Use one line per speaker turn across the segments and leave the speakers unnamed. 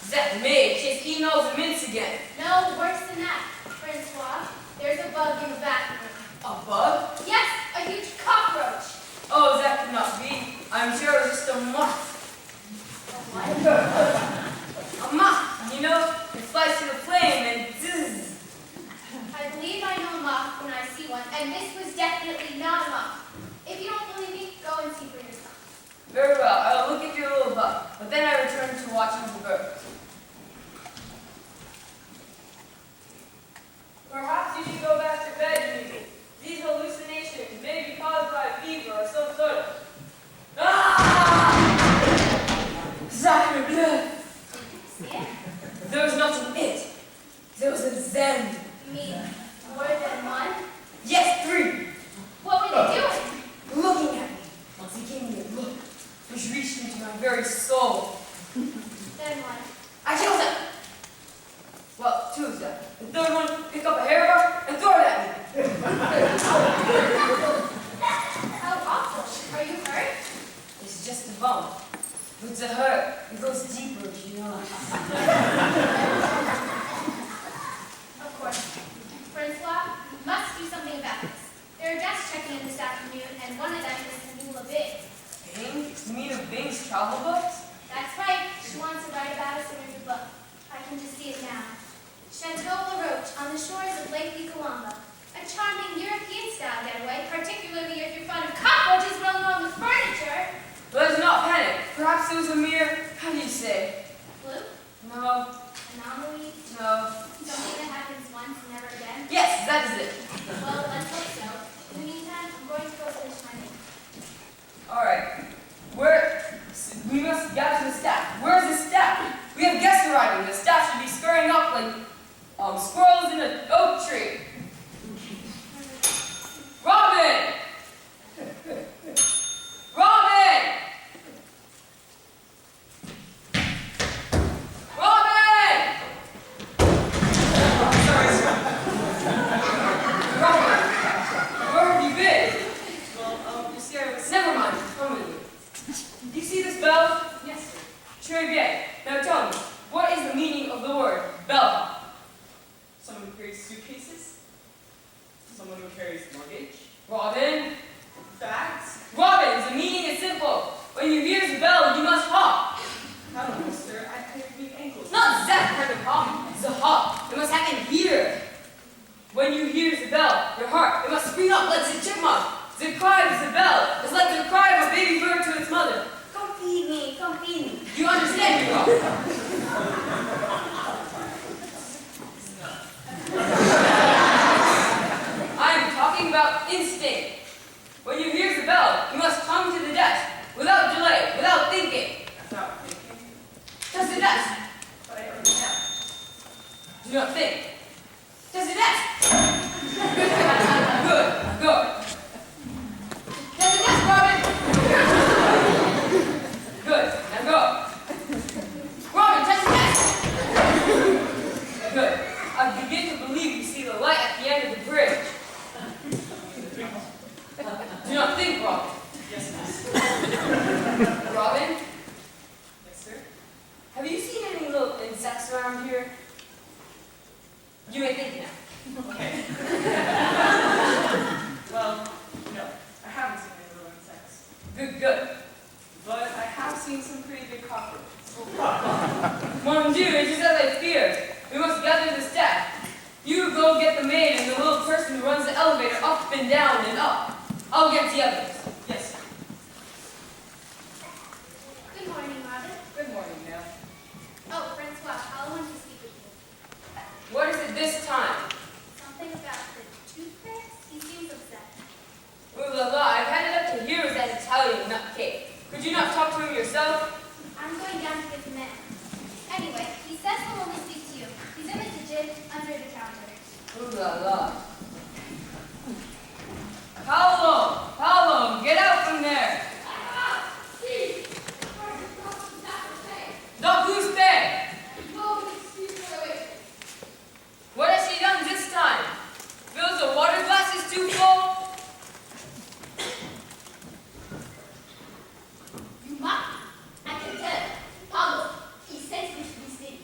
That maid, she's eating all the mints again.
No, worse than that, Francois. There's a bug in the bathroom.
A bug?
Yes, a huge cockroach.
Oh, that could not be. I'm sure it was just a moth.
What?
A moth, you know? It flies to the flame and zzz.
I believe I know a moth when I see one, and this was definitely not a moth. If you don't believe me, go and see for yourself.
Very well, I'll look at your little bug. But then I return to watching the birds. Perhaps you should go back to bed, Mimi. These hallucinations may be caused by fever or some sort of... Ah! Sacre bleu!
See it?
There was not an it. There was a zen.
You mean more than one?
Yes, 3.
What were they doing?
Looking at me. Once he gave me a look, which reached into my very soul.
Then what?
I killed him. Well, 2 of them. The third one picked up a hair bar and threw it at me.
How awful. Are you hurt?
It's just a bump. But to her, it goes deeper, you know.
Of course. Francois, you must do something about this. There are guests checking in this afternoon, and one of them is Camilla Bing.
Bing? You mean of Bing's travel books?
That's right. She wants to write about us in her new book. I can just see it now. Chateau La Roche on the shores of Lake Colombo. A charming European-style getaway, particularly if you're fond of cockroaches rolling on the furniture.
Let's not panic. Perhaps it was a mere, how do you say?
Fluke?
No,
Anomaly?
no.
Something that happens once and never again?
Yes, that is it.
Well, let's hope so. In the meantime, I'm going to go finish my meal.
All right. We must gather the staff. Where's the staff? We have guests arriving. The staff should be scurrying up like squirrels in an oak tree. Robin! Robin! Robin!
Sorry, sir.
Robin, where have you been?
Well, you see, I was...
Never mind. Come with me. Do you see this bell?
Yes, sir.
Très bien. Now tell me, what is the meaning of the word bellhop?
Someone who carries suitcases? Someone who carries mortgage?
Robin?
Bags?
Robin, the meaning is simple. When you hear the bell, you must hop.
I don't know, sir. I have weak ankles.
Not that kind of hop. It's a hop. It must happen here. When you hear the bell, your heart, it must spring up like the chipmunk. The cry of the bell is like the cry of a baby bird to its mother. Come feed me, come feed me. Do you understand me, Robin? I am talking about instinct. When you hear the bell, you must come to the desk without delay, without thinking.
Without thinking.
Just the desk.
But I already have.
Do not think. Just the desk. Good. Go. Just the desk, Robin. Good. Now go. Robin, just the desk. Good. I begin to believe you see the light at the end of the bridge. Do not think, Robin.
Yes, miss.
Robin,
Yes, sir.
have you seen any little insects around here? You may think now.
Okay. Well, no. I haven't seen any little insects.
Good, good.
But I have seen some pretty big cockroaches.
Mon Dieu, it is as I feared. We must gather the staff. You go get the maid and the little person who runs the elevator up and down and up. I'll get the others.
Yes, sir.
Good morning, Robin.
Good morning, ma'am.
Oh, Francois, I want to speak with you.
What is it this time?
Something about the toothpicks? He seems upset.
Ooh la la, I've had it up to here with that Italian nutcase. Could you not talk to him yourself?
I'm going down to get the man. Anyway, he says he'll only speak to you. He's in the kitchen, under the counter.
Ooh la la. Paolo, get out from there. Don't goose bed. What has she done this time? Fills the water glasses too full?
You mock. I can tell. Pablo, he says we should be seen.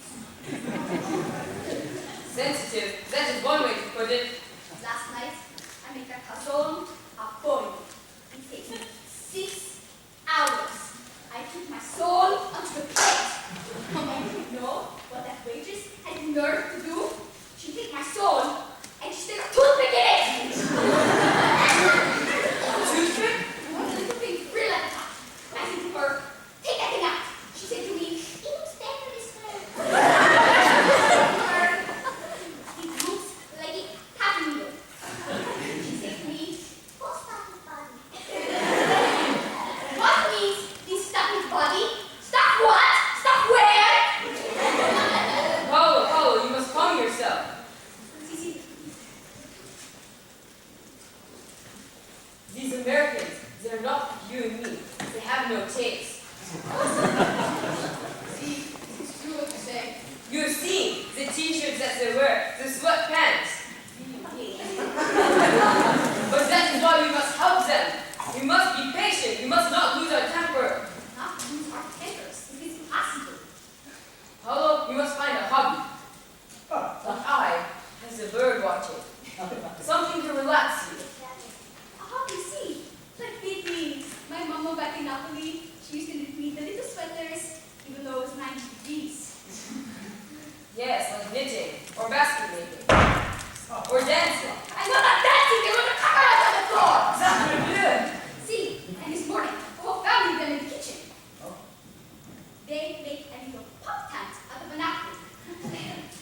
pop tent at the vernacular.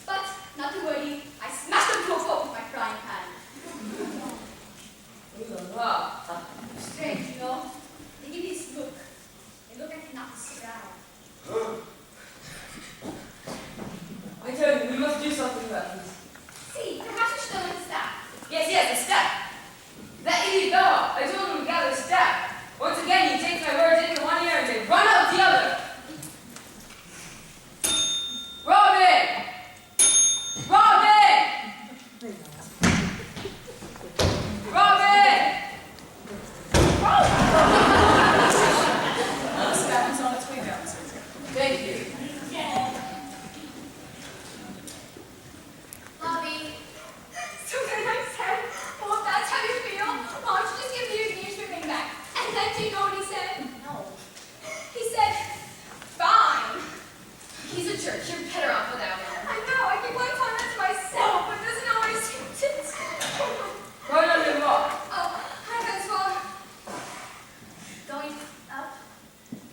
But, not to worry, I smashed them to a pulp with my frying pan.
Ooh la la.
Strange, you know? They give me this look. They look like they knocked a cigar.
I tell you, we must do something about this.
See, perhaps we should go with the staff.
Yes, the staff. That idiot dog. I told him to gather the staff. Once again, he takes my words into one ear and they run out the other. Robin! Robin! Robin!
The staff is on its way down, sir.
Thank you.
Bobby, so then I said, well, if that's how you feel, why don't you just give me your engagement ring back? And then do you know what he said? No. He said, fine.
He's a jerk. You're better off without him.
I know, I keep on telling that to myself, but it doesn't always seem to.
Right on your walk.
Oh, hi, Maxwell. Going up?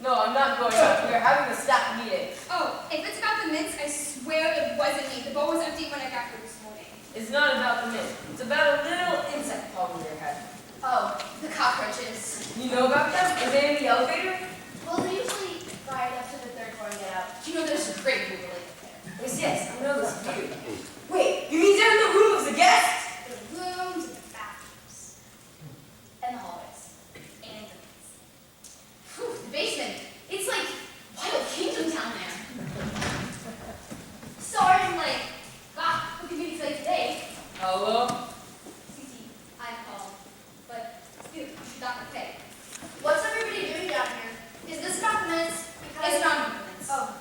No, I'm not going up. We're having a staff meeting.
Oh, if it's about the mints, I swear it wasn't me. The bowl was empty when I got here this morning.
It's not about the mint. It's about a little insect problem they had.
Oh, the cockroaches.
You know about them? Are they in the elevator?
Well, they usually ride up to the third floor and get out. You know there's a great movie like there.
Yes, I know this view. Wait, you mean they're in the room of the guests?
The rooms and the bathrooms.
And the hallways. And the rooms. Whew, the basement. It's like Wild Kingdom down there. Sorry I'm late. God, what can you say today?
Hello?
Cece, I called. But still, you should not pay.
What's everybody doing down here? Is this about the minutes? It's not about the minutes.
Oh,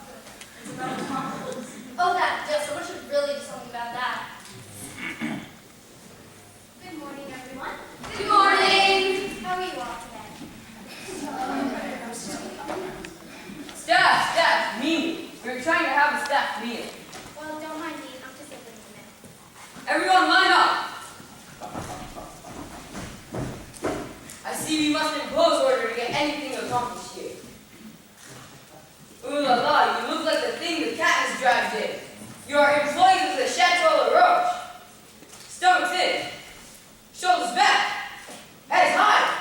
It's about the confidence. Oh, that. Yeah, someone should really do something about that.
good morning, everyone.
Good morning.
How are you all today?
Staff, meeting. We're trying to have a staff meeting.
Well, don't mind me. I'm just opening the minute.
Everyone line up. I see we must impose order to get anything accomplished here. Ooh la la, you look like the thing the cat has dragged in. You are employees of the Chateau La Roche. Stomachs in. Shoulders back. Head high.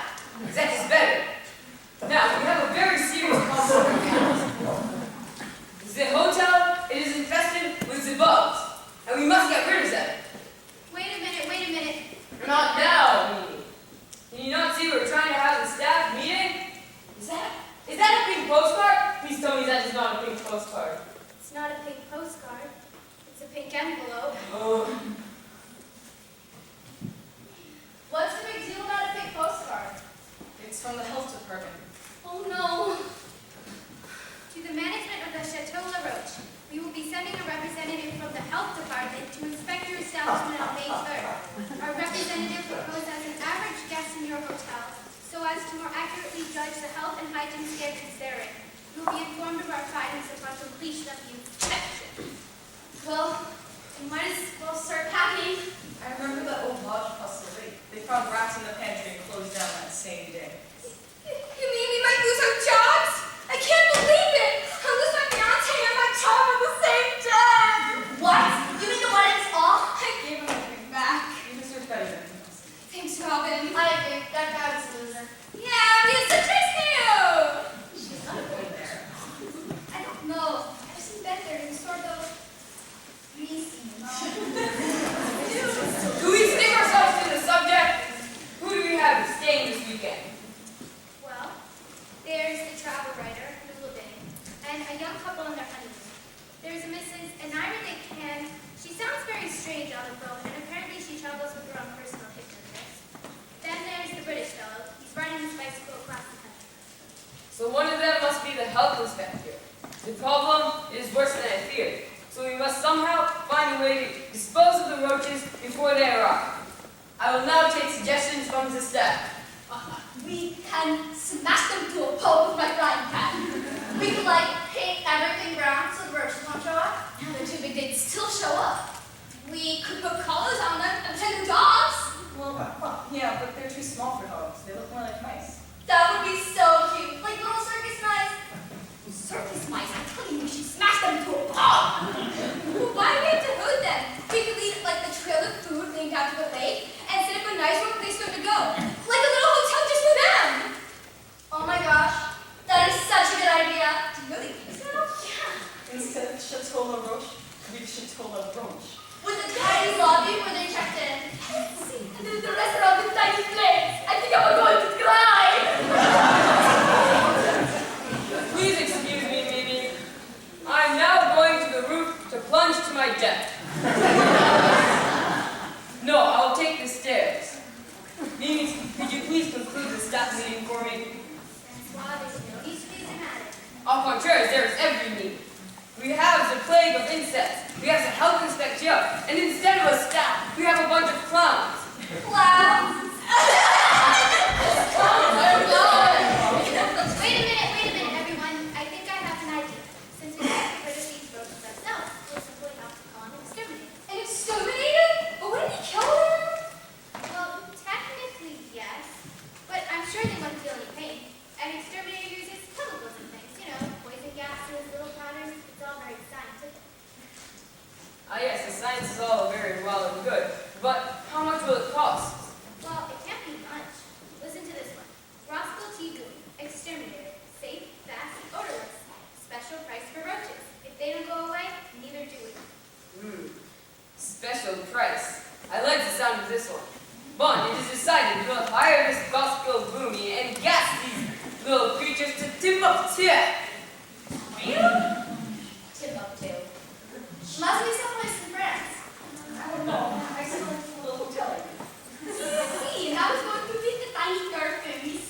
That is better. Now, we have a very serious problem. The hotel, it is infested with the bugs, and we must get rid of them.
Wait a minute.
Not now, meeting. Can you not see we're trying to have a staff meeting? Is that a pink postcard? Please tell me that is not a pink postcard.
It's not a pink postcard. It's a pink envelope.
Oh,
What's the big deal about a pink postcard?
It's from the health department.
Oh no! To the management of the Chateau La Roche, we will be sending a representative from the health department to inspect your establishment on May 3rd. Our representative will pose as an average guest in your hotel, so as to more accurately judge the health and hygiene standards therein. You will be informed of our findings upon completion of the inspection.
Well, we might as well start packing.
I remember that old lodge across the street. They found rats in the pantry and closed down that same day.
You mean we might lose our jobs? I can't believe it! I'll lose my fiance and my job on the same day!
What? You mean the wedding's off?
I gave him everything back.
You deserve better than this.
Thanks, Robin.
I agree. That guy was a loser.
Yeah, he's such a cute!
She's not going there.
I don't know. I just bet they're sort of greasy.
do we stick ourselves to the subject? Who do we have staying this weekend?
Well, there's the travel writer, Lulabin, and a young couple on their honeymoon. There's a Mrs. Anira Can. She sounds very strange on the phone, and apparently she travels with her own personal hypnotist. Then there's the British fellow. He's riding his bicycle across the country.
So one of them must be the health inspector. The problem is worse than I feared. So we must somehow find a way to dispose of the roaches before they arrive. I will now take suggestions from the staff.
We can smash them to a pulp with my frying pan. We could, paint everything brown so the roaches won't show up. Now they're too big, they'd still show up. We could put collars on them and pretend they're dogs.
Well, yeah, but they're too small for dogs. They look more like mice.
That would be so cute. Like little circus mice. Circus mice? I tell you, we should smash them to
reject. No, I'll take the stairs. Mimi, could you please conclude the staff meeting for me?
Francois, there's no need to be dramatic.
Au contraire, there is every need. We have the plague of insects. We have the health inspector. And instead of a staff, we have a bunch of clowns.
Clowns!
Wait a minute, everyone. I think I have an idea. Since we can't get rid of these roaches ourselves, we'll simply have to call an exterminator.
An exterminator? But wouldn't he kill them?
Well, technically, yes. But I'm sure they wouldn't feel any pain. An exterminator uses chemicals and things, poison gases, little powders. It's all very scientific.
Ah yes, the science is all very well and good. But how much will it cost?
Well, it can't be much. Listen to this one. Roscoe T. Boone, exterminator. Safe, fast, odorless. Special price for roaches. If they don't go away, neither do we.
Special price. I like the sound of this one. Bon, it is decided we will hire this Roscoe Boomy and gas these little creatures to Timbuktu.
Timbuktu. Must be someplace in France.
I don't know. I still have a little hotel.
See, I was going to beat the tiny dolphins.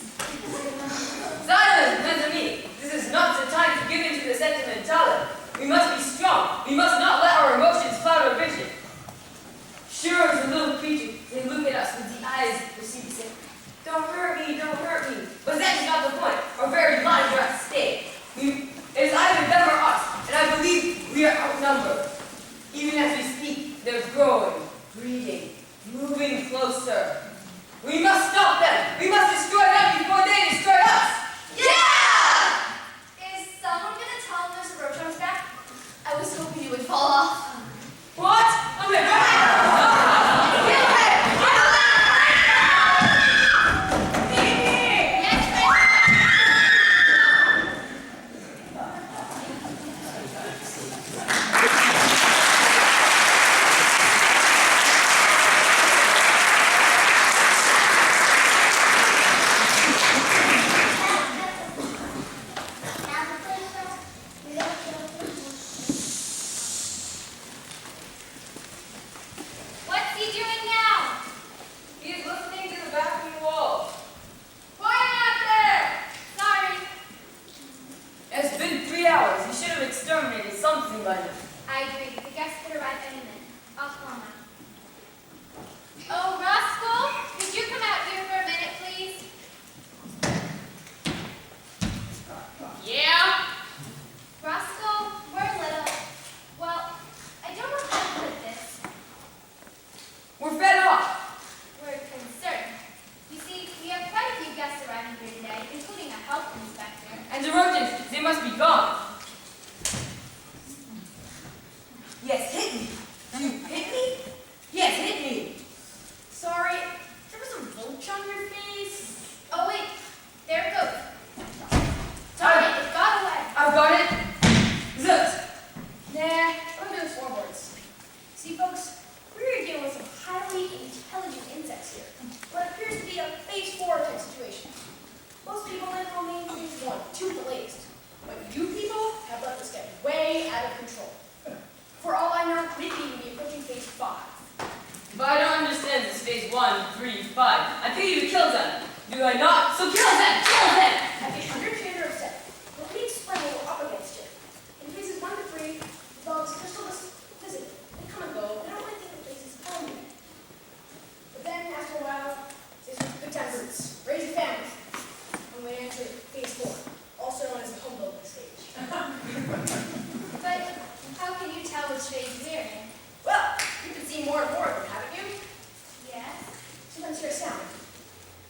Silence, mes amis. This is not the time to give in to the sentimentality. We must be strong. We must not let our emotions cloud our vision. Sure, as a little creature, they look at us with the eyes that see to say, don't hurt me, don't hurt me. But that is not the point. Our very lives are at stake. It is either them or us, and I believe we are outnumbered. Even as we speak, they're growing, breeding, moving closer. We must stop them. We must destroy them before they destroy us.
Yeah! Is someone going to tell him there's a roach on his back? I was hoping you would fall off.
What? I'm in
What's he doing now?
He is listening to the bathroom wall.
Quiet out there! Sorry.
It's been 3 hours. He should have exterminated something by now.
I agree. The guests could arrive any minute. I'll call now. Oh, Roscoe, could you come out here for a minute, please?
Yeah?
Roscoe, we're a little... Well, I don't know how to put this.
We're fed off.
We're concerned. You see, we have quite a few guests arriving here today, including a health inspector.
And the rodents, they must be gone. Yes, hit me. You hit me? Yes, hit me.
Sorry, there was a roach on your face.
Oh, wait. There it goes.
Time.
It got away.
I've got it. Zut.
Nah, I'm doing floorboards. See, folks, we're dealing with some highly intelligent insects here. What appears to be a phase 4 type situation. Most people live on main phase 1, 2 at the latest. But you people have let this get way out of control. For all I know, we could even be approaching phase 5.
But I don't understand this phase 1, 3, 5. I pay you to kill them. Do I not? So kill them! Kill them!
I'd be understand or upset. Let me explain what we're up against here. In phases 1 to 3, the dogs crystallus visit. They come and go. They don't really think the place is home yet. But then, after a while, they start good time roots. Raise a family. And we enter phase 4, also known as the home building stage.
But how can you tell which phase we're in?
Well, you can see more and more of them, haven't you?
Yes.
Sometimes hear a sound.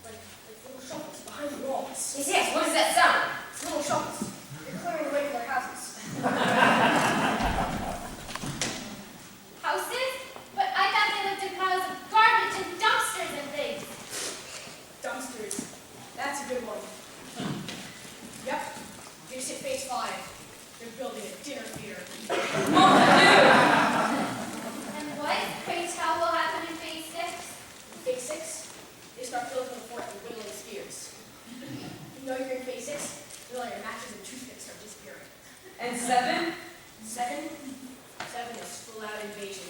Like little shuffles behind the walls.
Yes, yes. What is that sound?
It's little shuffles. They're clearing the way for their houses.
Houses? But I thought they lived in piles of garbage and dumpsters and things.
Dumpsters. That's a good one. Yep. They just hit phase 5. They're building a dinner theater.
Mon Dieu!
And what, pray tell, will happen in phase 6?
Phase 6, they start building the fort with whittling spears. You know you're in phase 6, when all your matches and toothpicks start disappearing.
And 7?
7? 7 feminists full-out invasion.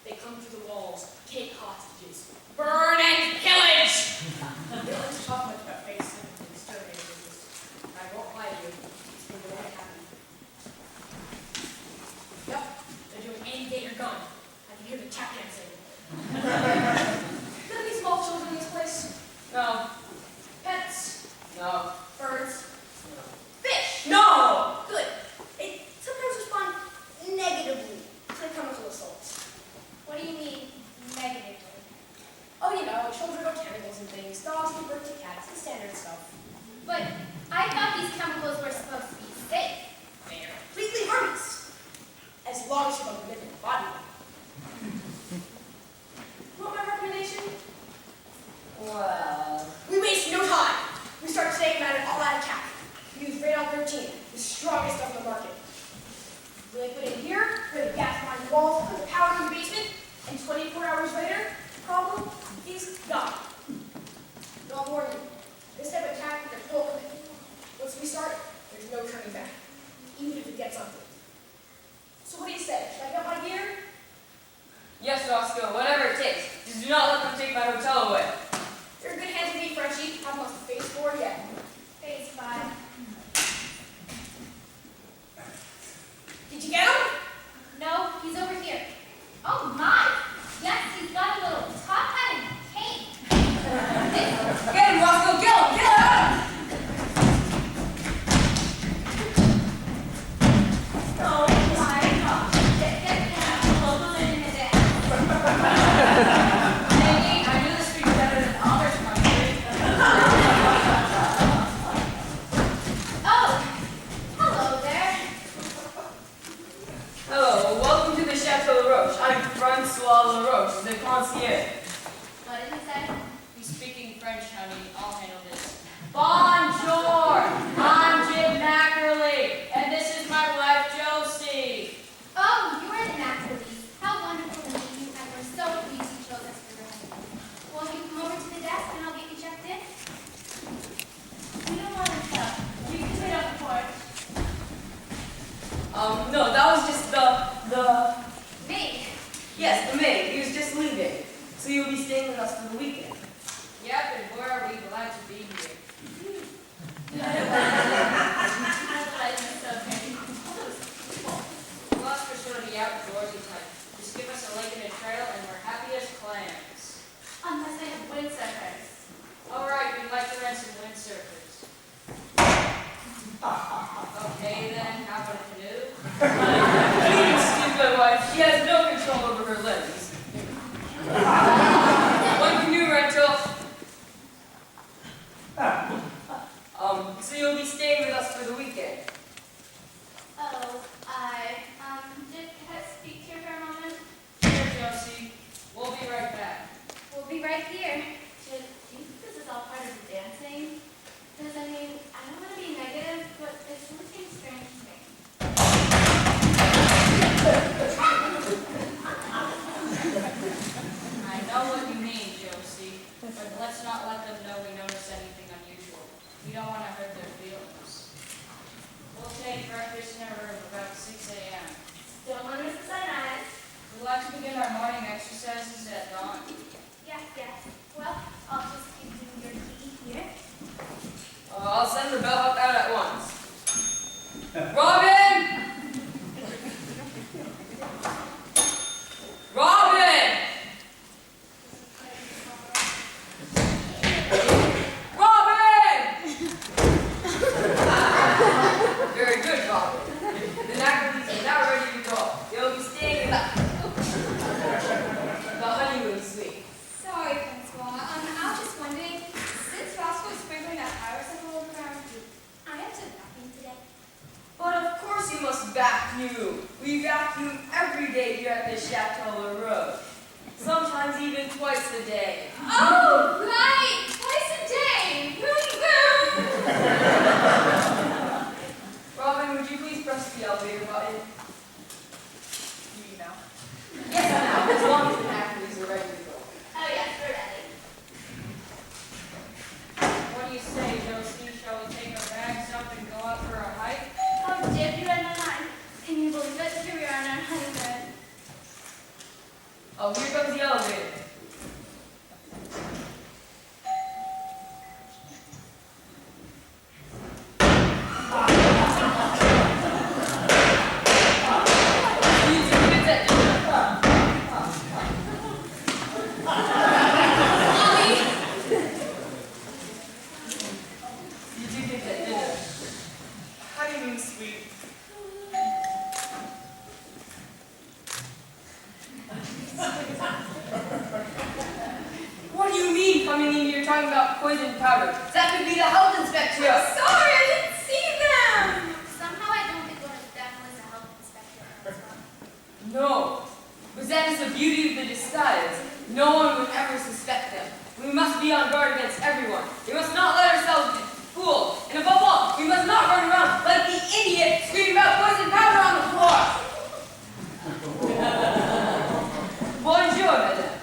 They come through the walls, take hostages, burn and pillage! They don't like to talk much about face and exterminating business. I won't lie to you, it's been going to happen. Yep, they're doing any day you're gone. I can hear the tap dancing. Gonna be small children in this place?
No.
Pets?
No.
Birds? Fish?
No!
Good. They sometimes respond negatively to chemical assaults.
What do you mean, negatively?
Oh, you know, children go tentacles and things, dogs give birth to cats, the standard stuff.
But I thought these chemicals were supposed to be safe.
They're completely harmless, as long as you don't commit the body. You want my recommendation?
Well...
We waste no time. We start taking them all out of attack. We use Radon 13, the strongest stuff on the market. The liquid in here, put the gas behind the walls, put the power in the basement, and 24 hours later, problem is gone. No more than this type of attack is a full commitment. Once we start, there's no turning back, even if it gets ugly. So what do you say? Should I get my gear?
Yes, Roscoe, whatever it takes. Just do not let them take my hotel away.
You're in good hands with me, Frenchie. I'm on phase 4 yet.
Phase 5.
Did you get him?
No, he's over here. Oh my! Yes, he's got a little top hat and cane.
Get him, Roscoe! Get him! Get him!
Oh my gosh.
I knew this would be better than others, country.
Oh, hello there.
Hello, welcome to the Chateau Laroche. I'm Francois Laroche, the concierge.
What did he say?
He's speaking French, honey. I'll handle this.
Bonjour! I'm Jim Mackerly, and this is my wife, Josie.
Oh, you are the Mackerleys. How wonderful to meet you, and we're so pleased you chose us for your home. Will you come over to the desk and I'll get you checked in? We don't want to tell. You can sit up for it.
No, that was just the...
Me.
Yes, the maid. He was just leaving. So you'll be staying with us for the weekend.
Yep, and boy, are we glad to be here. Plus, we're sort of the outdoorsy type. Just give us a lake and a trail, and we're happy as clams.
Unless I have windsurfers.
All right, we'd like to rent some windsurfers. Okay, then, how about a canoe?
Please excuse my wife. She has no control over her limbs. One canoe rental. So you'll be staying with us for the weekend.
Oh, can I speak to you for a moment?
Here, Josie. We'll be right back.
We'll be right here. Do you think this is all part of the dancing? Because, I mean, I don't want to be negative, but there's something strange to me.
I know what you mean, Josie, but let's not let them know we notice anything unusual. We don't want to hurt their feelings. We'll take breakfast in our room about 6 a.m.
Don't want to miss the sunrise.
We'd like to begin our morning exercises at dawn.
Yes, yes. Well, I'll just give you your key here.
I'll send the bellhop out at once. Robin! Robin! Robin! Very good, Robin. The Mackerleys are now ready to go. They'll be staying in the honeymoon suite.
Sorry, Francois. I was just wondering, since Roscoe is sprinkling that pyrocycle all around you, I have to vacuum today.
But of course you must vacuum. We vacuum every day here at the Chateau Laroche. Sometimes even twice a day.
Oh, right! Twice a day! Boom, boom!
Robin, would you please press the elevator button?
You know.
Yes, I know. As long as the Mackerleys are ready to go.
Oh, yes, we're ready.
What do you say, Josie? Shall we take our bags up and go out for a hike?
Oh, Jim, you read my mind. Can you believe it? Here we are on our honeymoon.
Oh, here comes the elevator. You two get that dinner. You two get that dinner.
How do you mean, sweet?
What do you mean coming in here talking about poison powder? That could be the health inspector.
Sorry, I didn't see them.
Somehow I don't think one of them was a health inspector as well.
No, but that is the beauty of the disguise. No one would ever suspect them. We must be on guard against everyone. We must not let ourselves be fooled. And above all, we must not run around like the idiot screaming about poison powder on the floor. Bonjour, madame.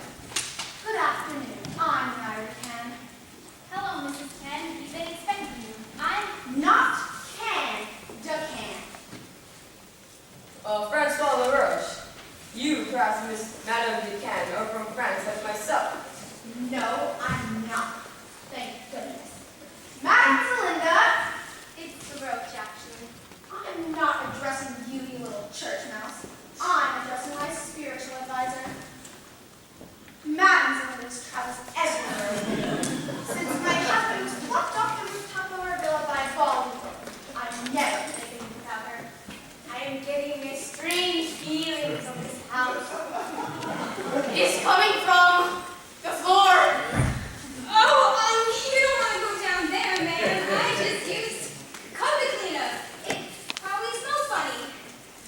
Good afternoon. I'm Myra Can. Hello, Mrs. Can. We've been expecting you. I'm
Not Can, Ducan.
Francois LaRoche. You, perhaps Miss Madame Ducan, are from France like myself.
No, I'm not. Thank goodness. Madam Linda,
it's the roach, actually.
I'm not addressing you, you little church mouse. I'm addressing my spiritual advisor. Madam Linda's travels everywhere. Since my husband was plucked off the rooftop of our villa by Baltimore, I've never taken him without her. I am getting a strange feeling from this house. It is coming from the floor.
Oh, you don't want to go down there, man. I just used carpet cleaner. It probably smells funny.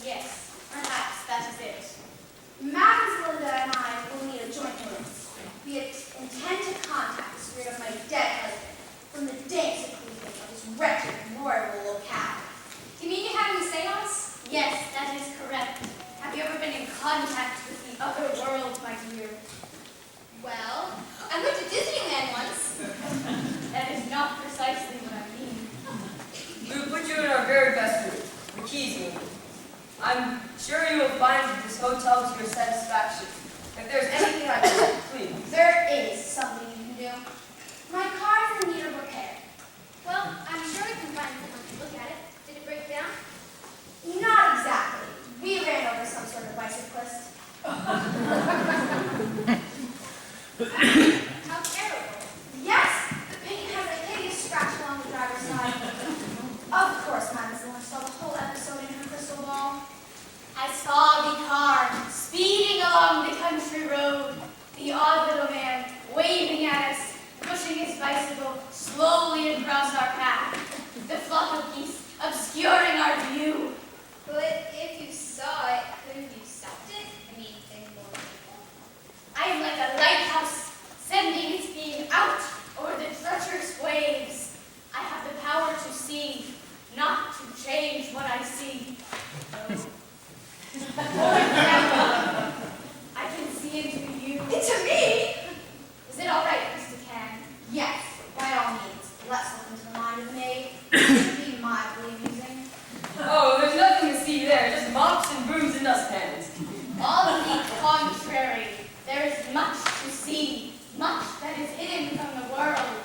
Yes, perhaps that is it. Madam Linda and I will need a joint notice. We intend to contact the spirit of my dead husband from the dank seclusion of this wretched royal locale.
You mean you have any seance?
Yes, that is correct. Have you ever been in contact with the other world, my dear?
Well, I went to Disneyland once.
That is not precisely what I mean.
We will put you in our very best room, the keys room. I'm sure you will find this hotel to your satisfaction. If there's anything I can do, please.
There is something you can do. My car is in need of repair.
Well, I'm sure we can find someone to look at it. Did it break down?
Not exactly. We ran over some sort of bicyclist.
How terrible.
Yes, the paint has a hideous scratch along the driver's side. Of course, Madam Linda saw the whole episode in her crystal ball. I saw the car speeding along the country road, the odd little man waving at us, pushing his bicycle slowly across our path, the flock of geese obscuring our view.
But if you saw it, couldn't you stopped it? I mean, any more people?
I am like a lighthouse, sending its beam out over the treacherous waves. I have the power to see, not to change what I see. For example, I can see into you. Into me? Is it all right, Mr. Can? Yes, by all means. Let's look into the mind of the maid. It should be mildly amusing.
Oh, there's nothing to see there, just mops and brooms and dustpans.
On the contrary, there is much to see, much that is hidden from the world.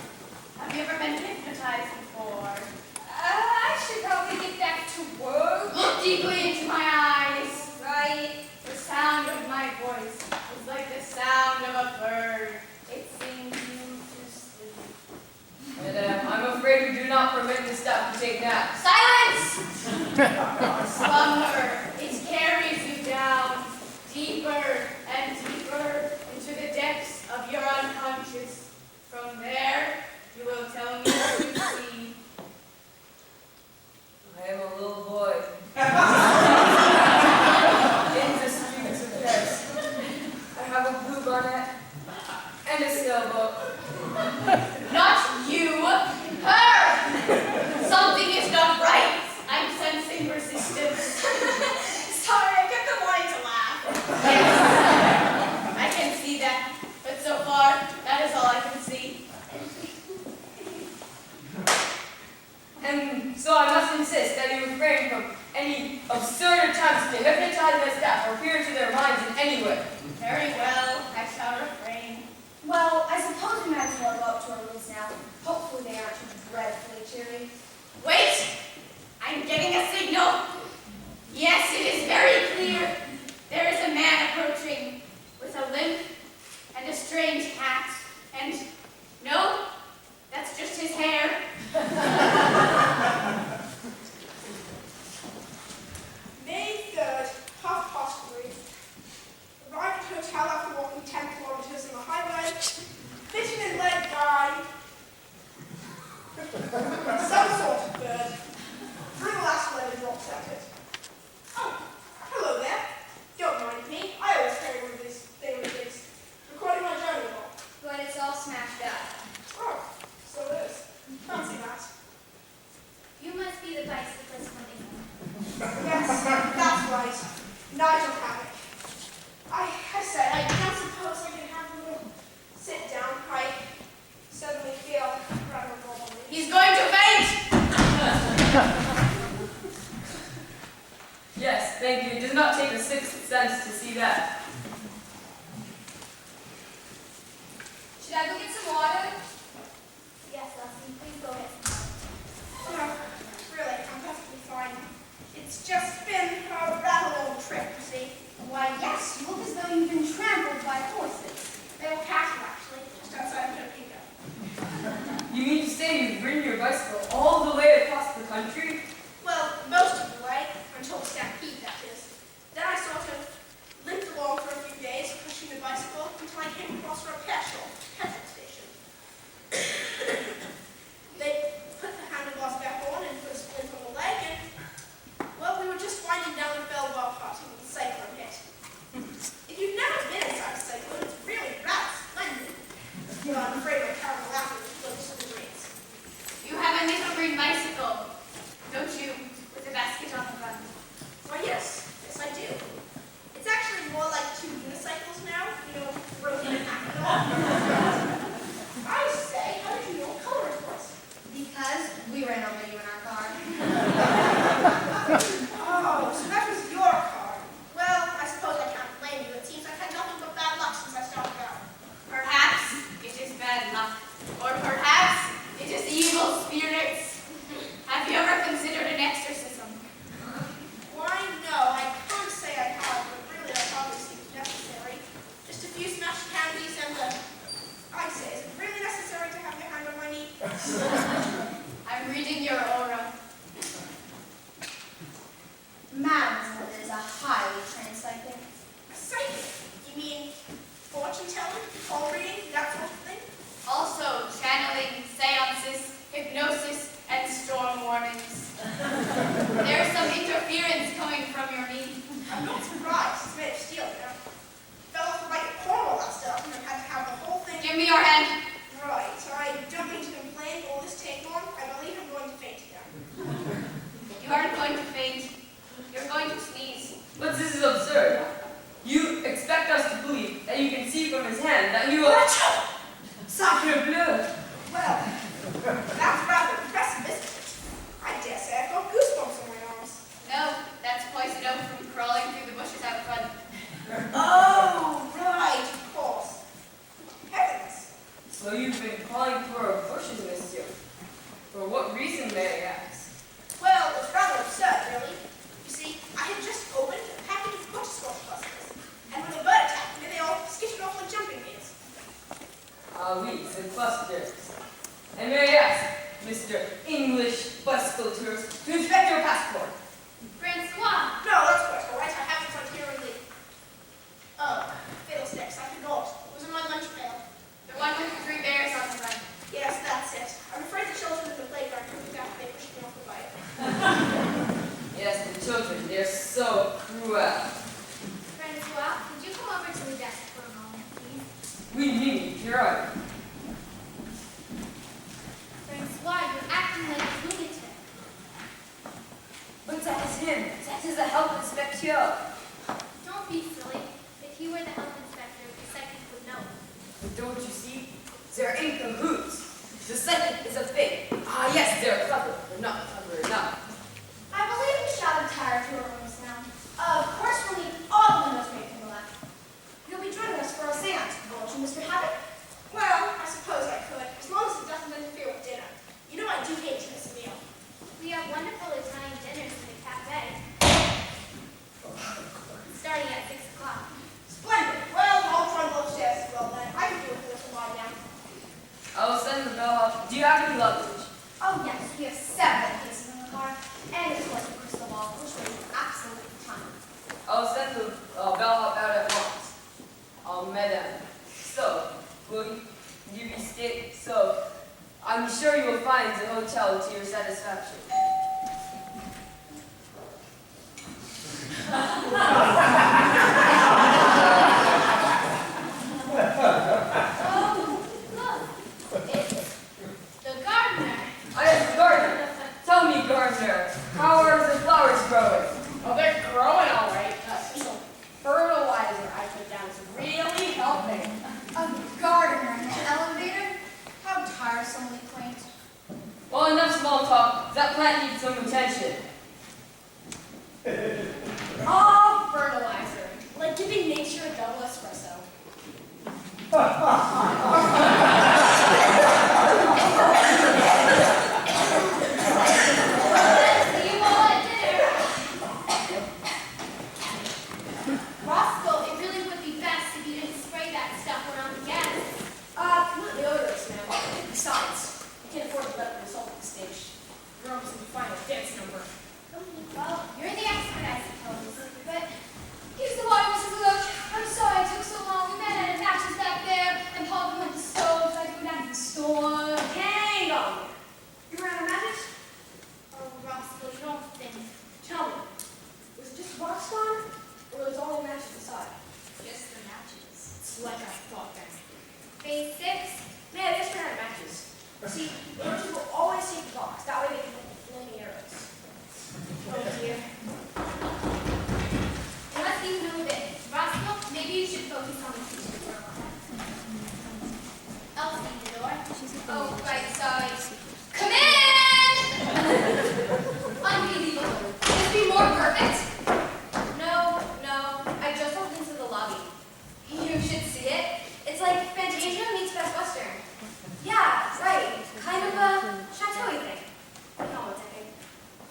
Have you ever been hypnotized before?
I should probably get back to work.
Look deeply into my eyes.
Right.
The sound of my voice is like the sound of a bird. It sings you to sleep.
And I'm afraid we do not permit the staff to take naps.
Silence! Slumber. It carries you down deeper and deeper into the depths of your unconscious. From there, you will tell me what you see.
I am a little boy. In the streets of Paris. I have a blue bonnet and a sailboat.
Not you, her! Something is not right. I'm sensing resistance.
Sorry, I kept on wanting to laugh.
Yes, I can see that. But so far, that is all I can see.
And so I must insist that you refrain from any absurd attempts to hypnotize my staff or peer into their minds in any way.
Very well, I shall refrain.
Well, I suppose we might as well go up to our rooms now. Hopefully they aren't too dreadfully cheery.
Wait! I'm getting a signal. Yes, it is very clear. There is a man approaching with a limp and a strange hat. And no, that's just his hair.
May 3rd, 3:30. Arrived at hotel after walking 10 kilometers on the highway. Bitten and led by some sort of bird. Through the last letter drops at it. Oh, hello there. Don't mind me. I always carry one of these things. Recording my journal log.
But it's all smashed up.
Oh, so it is. Fancy that.
You must be the bicyclist from England.
Yes, that's right. Nigel Hammock. I say, I don't suppose I can have a little sit down. I suddenly feel rather wobbly.
He's going to faint!
Yes, thank you. It does not take a sixth sense to see that.
Should I go get some water?
Yes, Elsie, please go ahead.
No, really, I'm perfectly fine. It's just been a rather long trip, you see.
Why, yes, you look as though you've been trampled by horses.
They were cattle, actually, just outside of Topeka.
You mean to say you've ridden your bicycle all the way across the country?
Well, most of the way, until the stampede, that is. Then I sort of limped along for a few days, pushing the bicycle, until I came across a petrol station. They put the handlebars back on and put a splint on the leg, and, well, we were just winding down the Belvoir party when the cyclone hit. If you've never been inside a cyclone, it's really rather splendid. But I'm afraid my car will laugh at me close to the greens.
You have a little green bicycle, don't you? With a basket on the front.
Why, yes, I do. It's actually more like 2 unicycles now, rotating half and all. I say, how did you know what color it was?
Because we ran over you in our car.
Oh, so that was your car. Well, I suppose I can't blame you. It seems I've had nothing but bad luck since I started out.
Perhaps it is bad luck, or perhaps it is evil spirits. Have you ever considered an exorcism?
Why, no, I can't say I have, but really that probably seems necessary. Just a few smashed candies and I'd say, is it really necessary to have your hand on my knee?
I'm reading your aura.
Mademoiselle is a highly trained psychic.
A psychic? You mean fortune telling, palm reading, that sort of thing?
Also, channeling, seances, hypnosis, and storm warnings. There's some interference coming from your knee.
I'm not surprised. It's made of steel, Fell off the bike at Cornwall last up and I had to have the whole thing.
Give me your hand.
Right. I don't mean to complain, but will this take long? I believe I'm going to faint again.
You aren't going to faint. You're going to sneeze.
But this is absurd. You expect us to believe that you can see from his hand that you will... Sacre bleu!
Well, that's rather impressive, isn't it? I dare say I've got goosebumps on my arms.
No, that's poison oak from crawling through the bushes out front.
Oh, right, of course. Heavens.
So you've been calling through our bushes, monsieur. For what reason, may I ask?
Well, it's rather absurd, really. You see, I had just opened a package of butterscotch clusters, and when the bird attacked me, they all skittered off like jumping beans.
Ah, oui, the clusters. And may I ask, Mr. English bicycle tourist, to inspect your passport?
Francois!
No, that's quite all right. I have it right here in the... Oh, fiddlesticks, I forgot. It was in my lunch pail.
The one with the 3 bears on the front.
Yes, that's it. I'm afraid the children at the playground took it after they pushed me off the bike.
Yes, the children, they're so cruel.
Francois, could you come over to the desk for a moment, please?
Oui, Mimi, you're right.
Francois, you're acting like a lunatic.
But that is him. That is the health inspector.
Don't be silly. If he were the health inspector, the psychic would know.
But don't you see? They're in cahoots. The psychic is a fake. Ah, yes, they're clever, but not clever enough.
I believe we shall retire to our rooms now.
find a hotel to your satisfaction.
Oh, look. It's the gardener.
I am the gardener. Tell me, gardener, how are the flowers growing?
Oh, they're growing all right. Some fertilizer I put down is really helping.
A gardener in an elevator? How tiresomely quaint.
Well, enough small talk. That plant needs some attention.
Oh, fertilizer. Like giving nature a double espresso.
See you all at dinner. Roscoe, it really would be best if you didn't spray that stuff around the guests.
Not the odorous, ma'am. Besides, you can't afford to let the result of the stage. You're almost in the final dance number.
Well, you're the expert, I suppose. But
Here's the water, Mrs. Loach. I'm sorry it took so long. We ran out of matches back there, and Paul went to the stove, so I had to go down to the store.
Hang on. You ran out of matches?
oh, Roscoe, you don't think.
Tell me, was it just box gone, or was all the matches inside?
Just the matches.
It's like I thought then.
Phase 6?
Man, they just ran out of matches. See, the roaches will always take the box. That way they can make the flaming arrows.
Oh dear. And let's even move it. Roscoe, maybe you should focus on the future for a while. Elsie, the door.
Oh, right, sorry. Come in! Unbelievable. Could this be more perfect? No, I just walked into the lobby. You should see it. It's like Fantasia meets Best Western. Yeah, right. Kind of a chateau-y thing. You know what I think.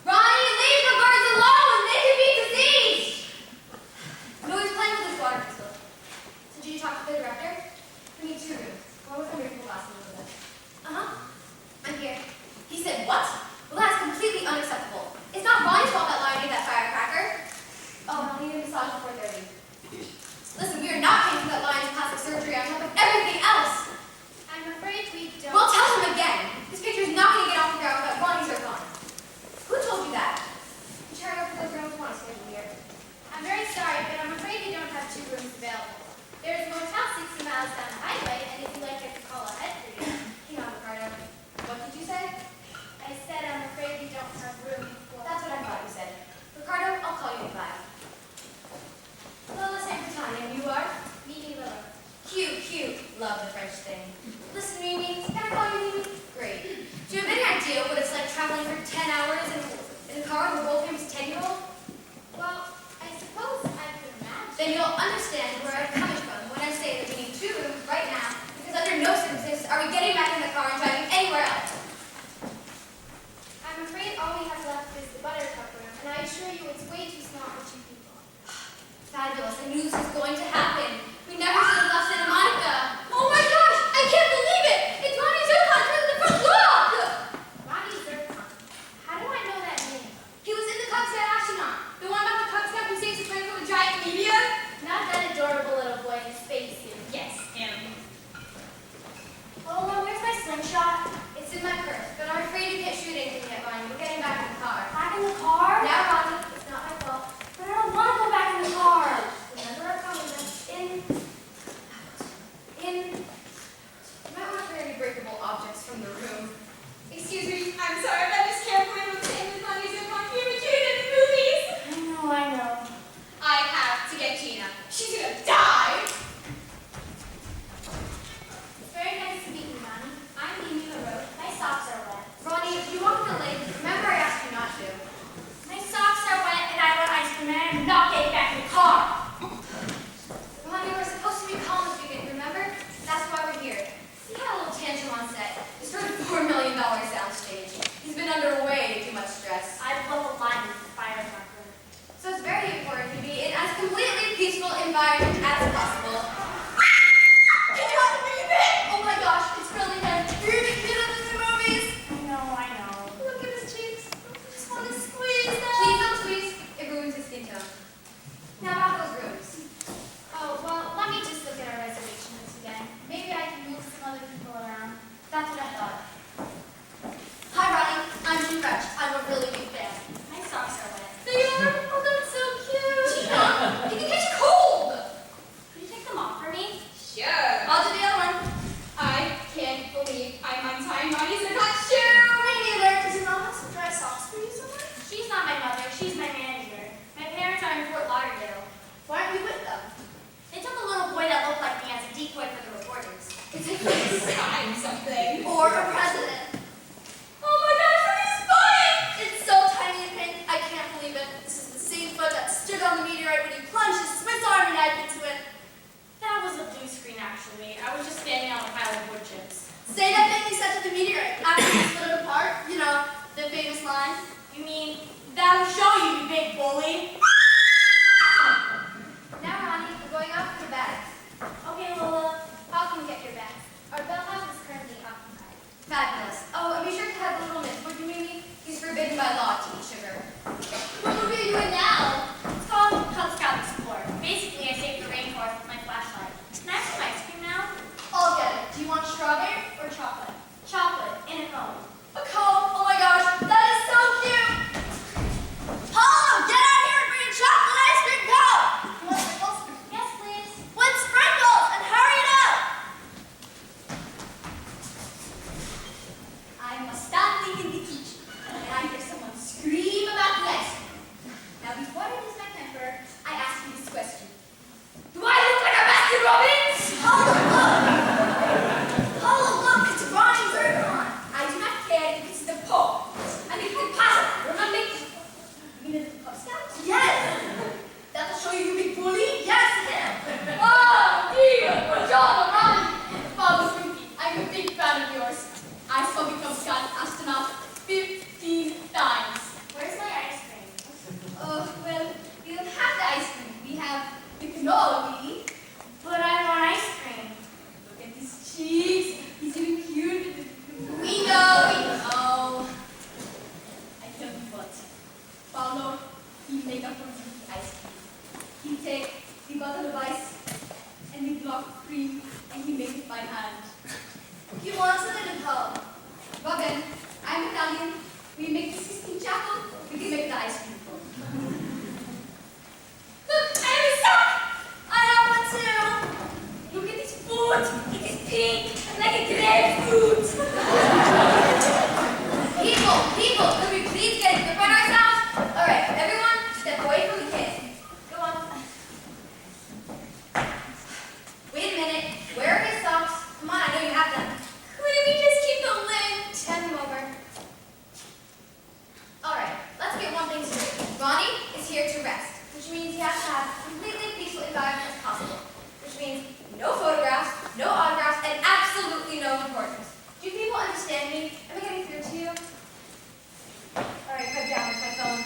Ronnie, leave the birds alone! They could be diseased! No, he's playing with his water pistol. So did you talk to the director? We need 2 rooms. One with a miracle glass and one with it. I'm here. He said, what? Well, that's completely unacceptable. It's not Ronnie's fault that Lion ate that firecracker. Oh, and I'll need a massage before 30. Listen, we are not paying for that Lion's plastic surgery on top of everything else.
I'm afraid we don't.
Well, tell him again. This picture's not going to get off the ground without Ronnie's are gone. Who told you that? I'm trying over those rooms once schedule here.
I'm very sorry, but I'm afraid we don't have 2 rooms available. There's a motel 60 miles down the highway, and if you'd like, I could call ahead for you.
Hang on, Ricardo. What did you say?
I said I'm afraid we don't have room for.
That's what I thought you said. Ricardo, I'll call you in 5. Lola San Catania, and you are?
Mimi Lilla.
Cute. Love the French thing. Listen, Mimi. Can I call you Mimi? Great. Do you have any idea what it's like traveling for 10 hours in a car with a world-famous 10-year-old?
Well, I suppose I could imagine.
Then you'll understand where I'm coming from when I say that we need 2 rooms right now, because under no circumstances are we getting back in the car and driving anywhere else.
I'm afraid all we have left is the Buttercup room, and I assure you it's way too small for 2 people.
Fabulous. I knew this was going to happen. We never should have left Santa Monica. Oh my gosh! I can't believe it! It's Ronnie Zircon turned the front look!
Ronnie Zircon. How do I know that name?
He was in the Cub Scout astronaut. The one about the Cub Scout who saves his friend from a giant meteor?
Not that adorable little boy in a spacesuit.
Yes, him.
Oh, where's my slingshot?
It's in my purse, but I'm afraid you can't shoot anything yet, Ronnie. We're getting back in the car.
Back in the car?
Now, Ronnie, it's not my fault.
But I don't want to go back in the car.
Remember our promise. You might want to clear any breakable objects from the room. Excuse me, I'm sorry, but I just can't believe what's saying with Ronnie Zircon being retreated in the movies.
I know.
I have to get Gina. She's gonna die.
It's very nice to meet you, Ronnie. I'm Mimi LaRoche. My socks are wet.
Ronnie, if you walk in the lake, remember I asked you not to.
My socks are wet and I want ice cream and I'm not getting back in the car.
Ronnie, we're supposed to be calm this weekend, remember? That's why we're here. He had a little tantrum on set. Destroyed a $4 million soundstage. He's been under way too much stress.
I blow a line with the firecracker.
So it's very important to be in as completely peaceful environment as possible. Can you not believe it? Oh my gosh, it's really him. You're the kid of the movies.
I know.
Look at his cheeks. I just want to squeeze them. Please don't squeeze. It ruins his skin tone. what it is my temper, I ask you this question. Do I look like a Baskin Robbins? Oh, look, it's Ronnie Zircon. I do not care if it's the Pope. I mean, the pastor. Remember me? You mean the Cub Scouts? Yes. That'll show you big bully? Yes, him. Oh, dear. John, Ronnie. Father Spooky, I'm a big fan of yours. I saw the Cub Scout astronaut 15 times.
Where's my ice cream?
Well, we don't have the ice cream. We have the cannoli.
But I want ice cream.
Look at his cheeks. He's even cute. We know. I tell you what. Paulo, he make up for the ice cream. He take the bottle of ice and the block of cream and he make it by hand. He wants a little help. Robin, I'm Italian. We make the Sistine Chapel. We can make the ice cream for. Look, I have a sock! I have one too! Look at his foot! It is pink, like a grapefruit! People, could we please get a grip on ourselves? Alright, everyone, step away from the kid. Go on. Wait a minute, where are his socks? Come on, I know you have them. Couldn't we just keep them limp? Hand them over. Alright, let's get one thing straight. Ronnie is here to rest, which means he has to have a completely peaceful environment as possible. Which means no photographs, no autographs, and absolutely no recordings. Do people understand me? Am I getting through to you? Alright, pipe down with my phone.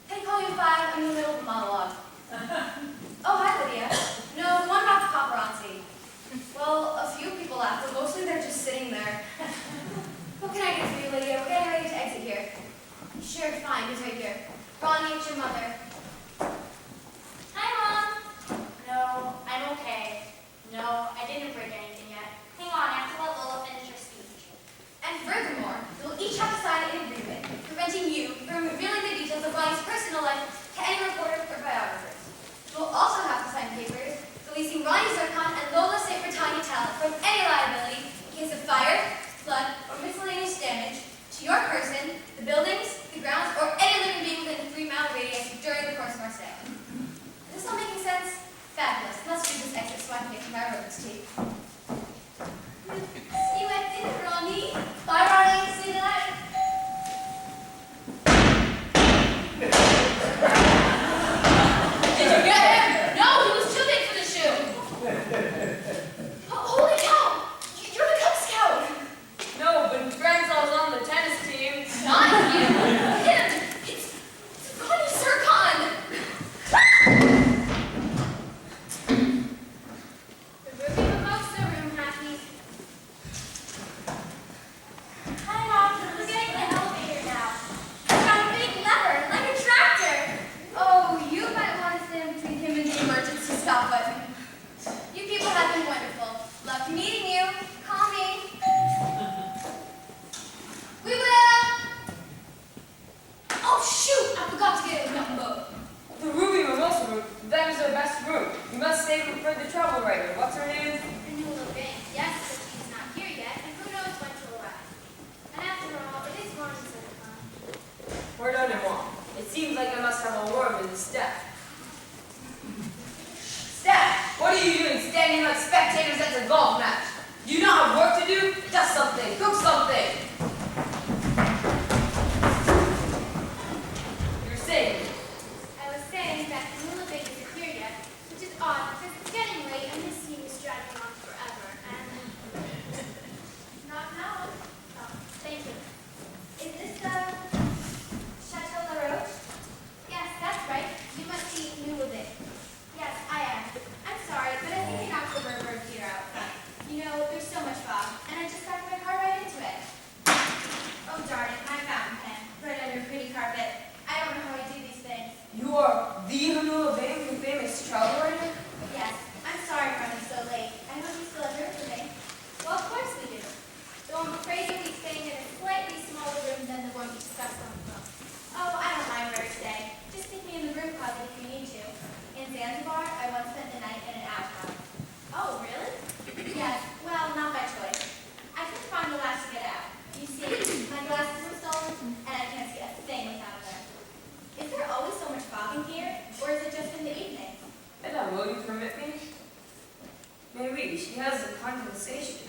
Hey, call you 5, I'm in the middle of a monologue. Oh, hi, Lydia. No, the one about the paparazzi. Well, a few people laughed, but mostly they're just sitting there. What can I do for you, Lydia? We're getting ready to exit here. Sure, fine, he's right here. Ronnie, it's your mother.
Hi, Mom. No, I'm okay. No, I didn't break anything yet. Hang on, I have to let Lola finish her speech.
And furthermore, you'll each have to sign an agreement preventing you from revealing the details of Ronnie's personal life to any reporters or biographers. You'll also have to sign papers releasing Ronnie Zircon and Lola St. Britannia talent from any liability in case of fire, flood, or miscellaneous damage to your person, the buildings, the grounds, or any living being within a 3-mile radius during the course of our sale. Is this all making sense? Fabulous. Let's read this exit so I can get to my roads tape. See you at dinner, Ronnie. Bye, Ronnie. See you tonight. Did you get him? No, he was too big for the shoe. Holy cow! You're the Cub Scout.
No, but Grandson's on the tennis team.
Not you. Him. It's Ronnie Zircon.
The Ruby remotes the room, Happy. Hi, Mom. We're getting the elevator now.
It's got a big lever, like a tractor. Oh, you might want to stand between him and the emergency stop button. You people have been wonderful. Loved meeting you. Call me. We will. Oh, shoot! I forgot to get his number.
The Ruby Mimosa room, that is our best room. You must save it for the travel writer. What's her name?
Anula Bank. Yes, but she's not here yet, and who knows when she'll arrive. And after all, it is Ronnie Zircon.
Pardonnez-moi. It seems like I must have a word with the staff. Staff, what are you doing standing like spectators at the golf match? Do you not have work to do? Dust something, cook something. You're saying,
I was saying that Anula Bank isn't here yet, which is odd because it's getting late and this scene is dragging on forever. And knock knock. Oh, thank you.
Is this the Chateau La Roche?
Yes, that's right. You must be new with it. Yes, I am. I'm sorry, but I think I knocked the bird here out front. You know, there's so much fog, and I just got my car right into it. Oh, darn it, my fountain pen. Right under pretty carpet. I don't know how I do these things.
you are the Hanula Bank, the famous travel writer?
Yes, I'm sorry for running so late. I hope you still have room for me. Well, of course we do. Though I'm afraid you'll be staying in a slightly smaller room than the one we discussed on the phone. Oh, I don't mind where to stay. Just stick me in the room closet if you need to. In Zanzibar, I once spent the night in an outhouse. Oh, really? Yes, well, not by choice. I couldn't find the latch to get out. You see, my glasses were stolen, and I can't see a thing
condensation.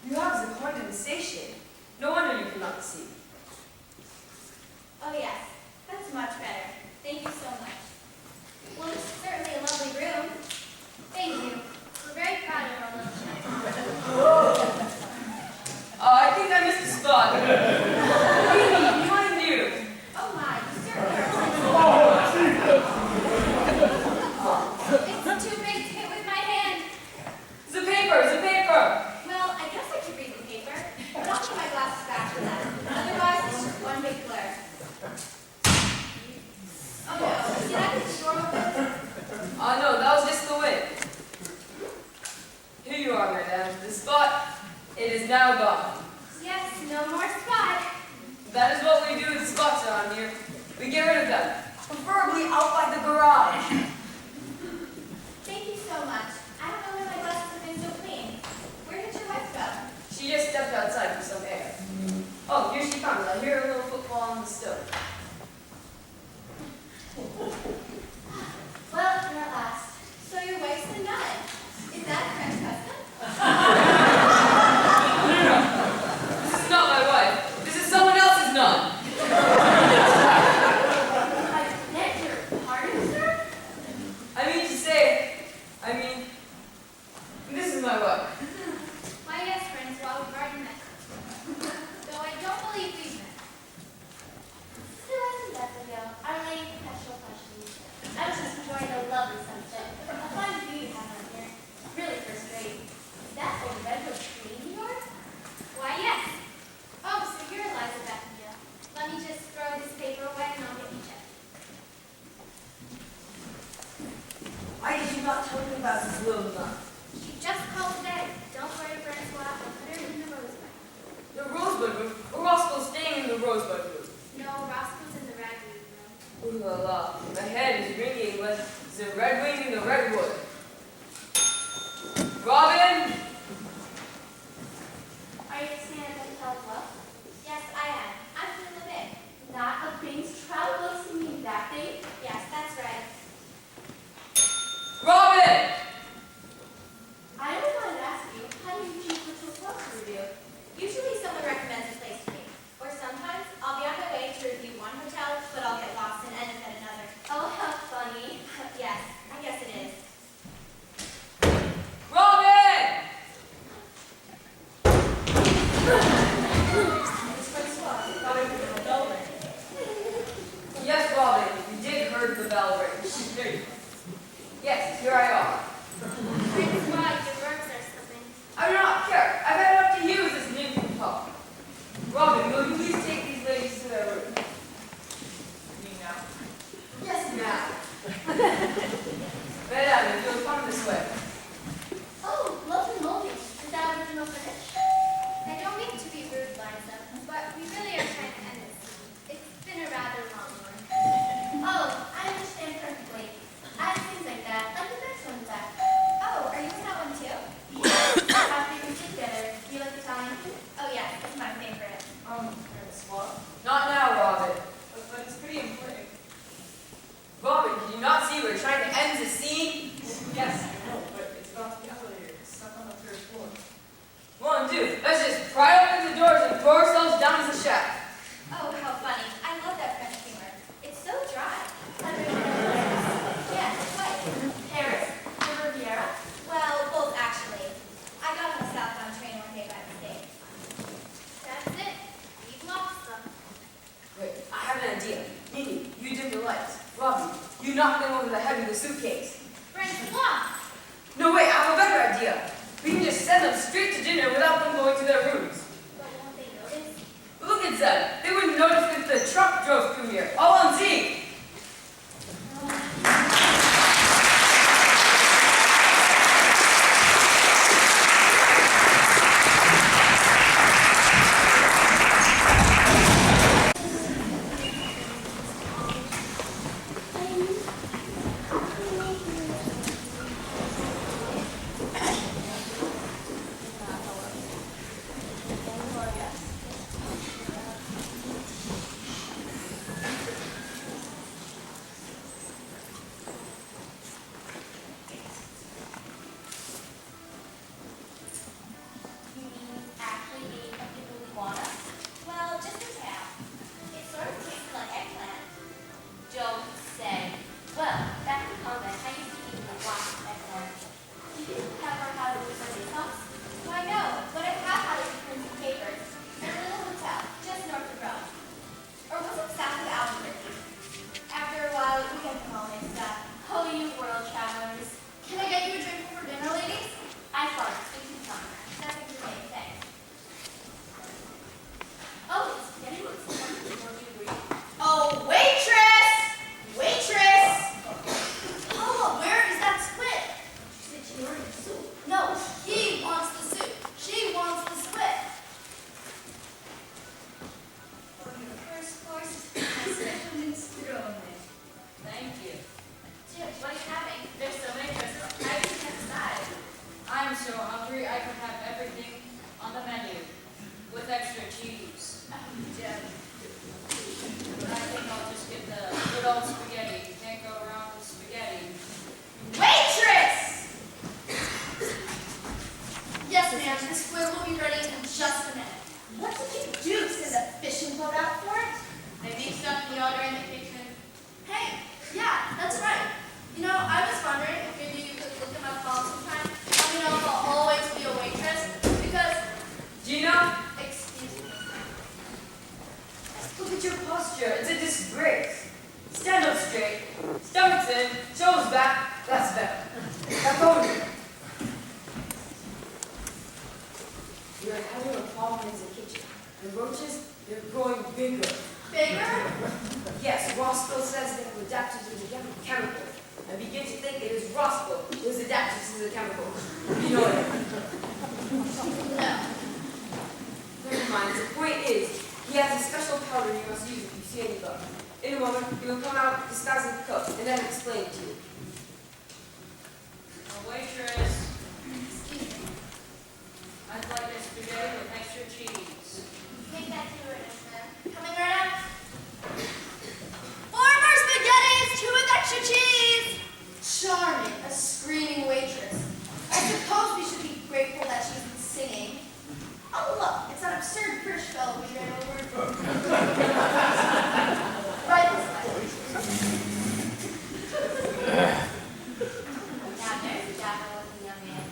You have the condensation. No wonder you cannot see.
Oh yes, that's much better. Thank you so much. Well, this is certainly a lovely room. Thank you. We're very proud of our little child.
I think I missed a spot. What do you mean? Behind you.
Oh my, you certainly are. It's too big to hit with my hand.
The paper, the paper.
Well, I guess I could read the paper, but I'll get my glasses back for that. Otherwise, it's just one big blur. Oh no, did I get the door open?
No, that was just the wind. Here you are, madame. The spot, it is now gone.
Yes, no more spot.
That is what we do with spots around here. We get rid of them, preferably out by the garage.
Thank you so much. I don't know why my glasses have been so clean. Where did your wife go?
She just stepped outside for some air. Oh, here she comes. I hear a little football on the stove.
Well, you're at last. So your wife's a nun. Is that a French custom?
This is not my wife. This is someone else's nun.
I beg your pardon, sir?
I mean, this is my wife.
Why, yes, Francois, we've already met. Though I don't believe we've met. Who wasn't that ago? Our lady professional questions. I was just enjoying a lovely sunset. A fine view you have out here. Really first rate. Is that old redwood tree in yours? Why, yes. Oh, so you're Eliza Beckinsale. Let me just throw this paper away and I'll get you checked.
Why did you not tell me about this little nun?
She just called today. Don't worry, Francois. I'll put her in the rosebud.
The Rosebud room? Or Roscoe's staying in the Rosebud room?
No, Roscoe's in the ragweed room.
Ooh la la. My head is ringing with the red wing and the redwood. Robin!
Are you staying at the hotel as well? Yes, I am. I'm from the Bay. Not a Queen's travel to me that day? Yes, that's right.
Robin!
I always wanted to ask you, how do you choose which hotels to review? Usually someone recommends a place to me. Or sometimes I'll be on my way to review one hotel, but I'll get lost and end up at another. Oh, how funny. Yes, I guess it is.
Robin! Yes, Robin, you did heard the bell ring. Yes, here I are.
Francois, your works are slipping.
I do not care. I've had enough to use this new talk. Robin, will you please take these ladies to their room?
Me now.
Yes, now. Madame, if you'll come this way.
Oh, lovely molding. Is that original finish? I don't mean to be rude, Liza, but we really are trying to end this. It's been a rather long one. Oh, I understand perfectly. I have things like that, like the next one's back. Oh, are you in that one too? After you sit together, do you like Italian food? Oh yeah, it's my favorite.
Francois?
Not now, Robin.
But it's pretty important.
Robin, can you not see we're trying to end the scene?
Yes, I know, but it's about the elevator. It's stuck on the third floor.
One, two. Let's just pry open the doors and throw ourselves down the shaft.
Oh, how funny. I love that French humor. It's so dry. Yes, quite. Paris, the Riviera? Well, both actually. I got on a southbound train one day by mistake. That's it. We've lost them.
Wait, I have an idea. Nini, you dim the lights. Robin, you knock them over the head with the suitcase.
Francois!
No, wait, I have a better idea. We can just send them straight to dinner without them going to their rooms.
But won't they notice?
Look at them. They wouldn't notice if the truck drove through here. All on Z. at your posture. It's a disgrace. Stand up straight. Stomach's in. Shoulders back. That's better. Now go over here. You're having a problem in the kitchen. The roaches, they're growing bigger.
Bigger?
Yes, Roscoe says they were adapted to the chemical. I begin to think it is Roscoe who is adapted to the chemical. You know it.
No.
Never mind. The point is, he has a special powder you must use if you see any bug. In a moment, he will come out disguised as the cook, and then explain it to you.
Waitress, I'd like a spaghetti with extra cheese.
Make that to it, man. Coming right up.
Four more spaghettis, 2 with extra cheese.
Charming, a screaming waitress. I suppose we should be grateful that she's singing. Oh, look, it's that absurd British fellow we ran over. Right this way.
Now there's a dapper-looking young man.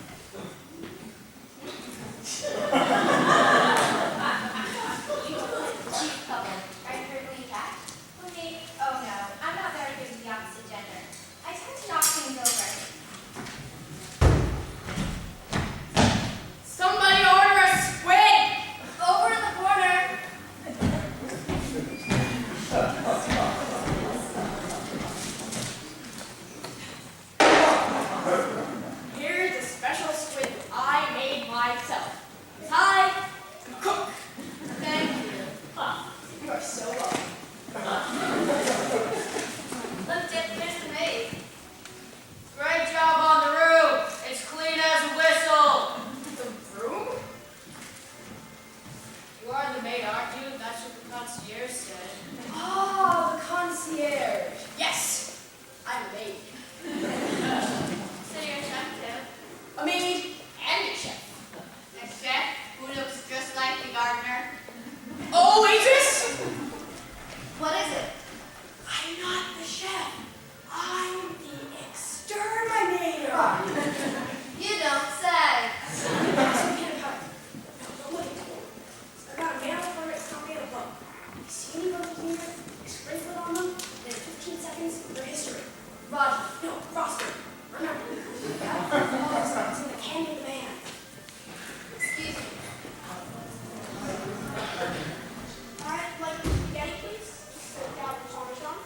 Chief couple, are you perfectly attacked? Who me? Oh no, I'm not very good with the opposite gender. I tend to knock things over.
Somebody order a squid!
Over in the corner.
Here's a special squid I made myself. Hi, cook. Thank you. You are so welcome.
Let's get Mr. Maid.
Great job on the roof. It's clean as a whistle.
The room?
You are the maid, aren't you? That's what the concierge said.
Oh, the concierge. Yes, I'm a maid.
So you're a chef too?
A maid and a chef.
A chef who looks just like the gardener?
Oh, waitress!
What is it?
I'm not the chef. I'm the exterminator.
You don't say.
Some kind of how. No, look at me. I got a man for it, it's not made of bone. You see any bones in here? Spray foot on them, and in 15 seconds, they're history. Roger, no, Roscoe. Remember, the battle starts in the canyon of the man.
Excuse me.
I'd like spaghetti, please. Just so down the Parmesan.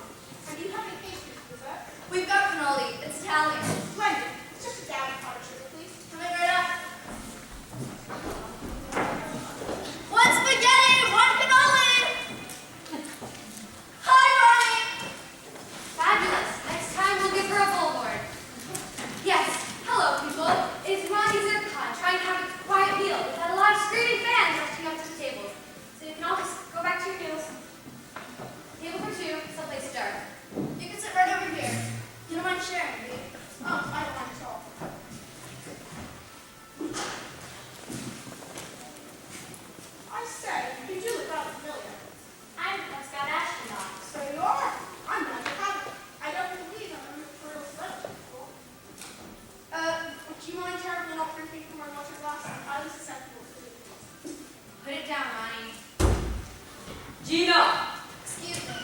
And do you have any pastries for dessert?
We've got cannoli. It's Italian.
Splendid. It's just a dab of powdered sugar, please.
Coming right up. 1 spaghetti, 1 cannoli. Hi, Ronnie. Fabulous. Next time we'll give her a bullboard. Yes. Hello, people. It's Ronnie Zircon trying to have a quiet meal. We've had a lot of screaming fans rushing up to the tables. So you can all just go back to your meals. Table for 2, someplace dark. You can sit right over here. You don't mind sharing, do you?
Oh, I don't mind at all. I say, you do look rather familiar.
I'm Scott Ashton.
So you are. I'm not your father. I don't believe I'm a real celebrity before. Would you mind terribly not drinking from my water glass? I was susceptible to it.
Put it down, Ronnie.
Gina!
Excuse me.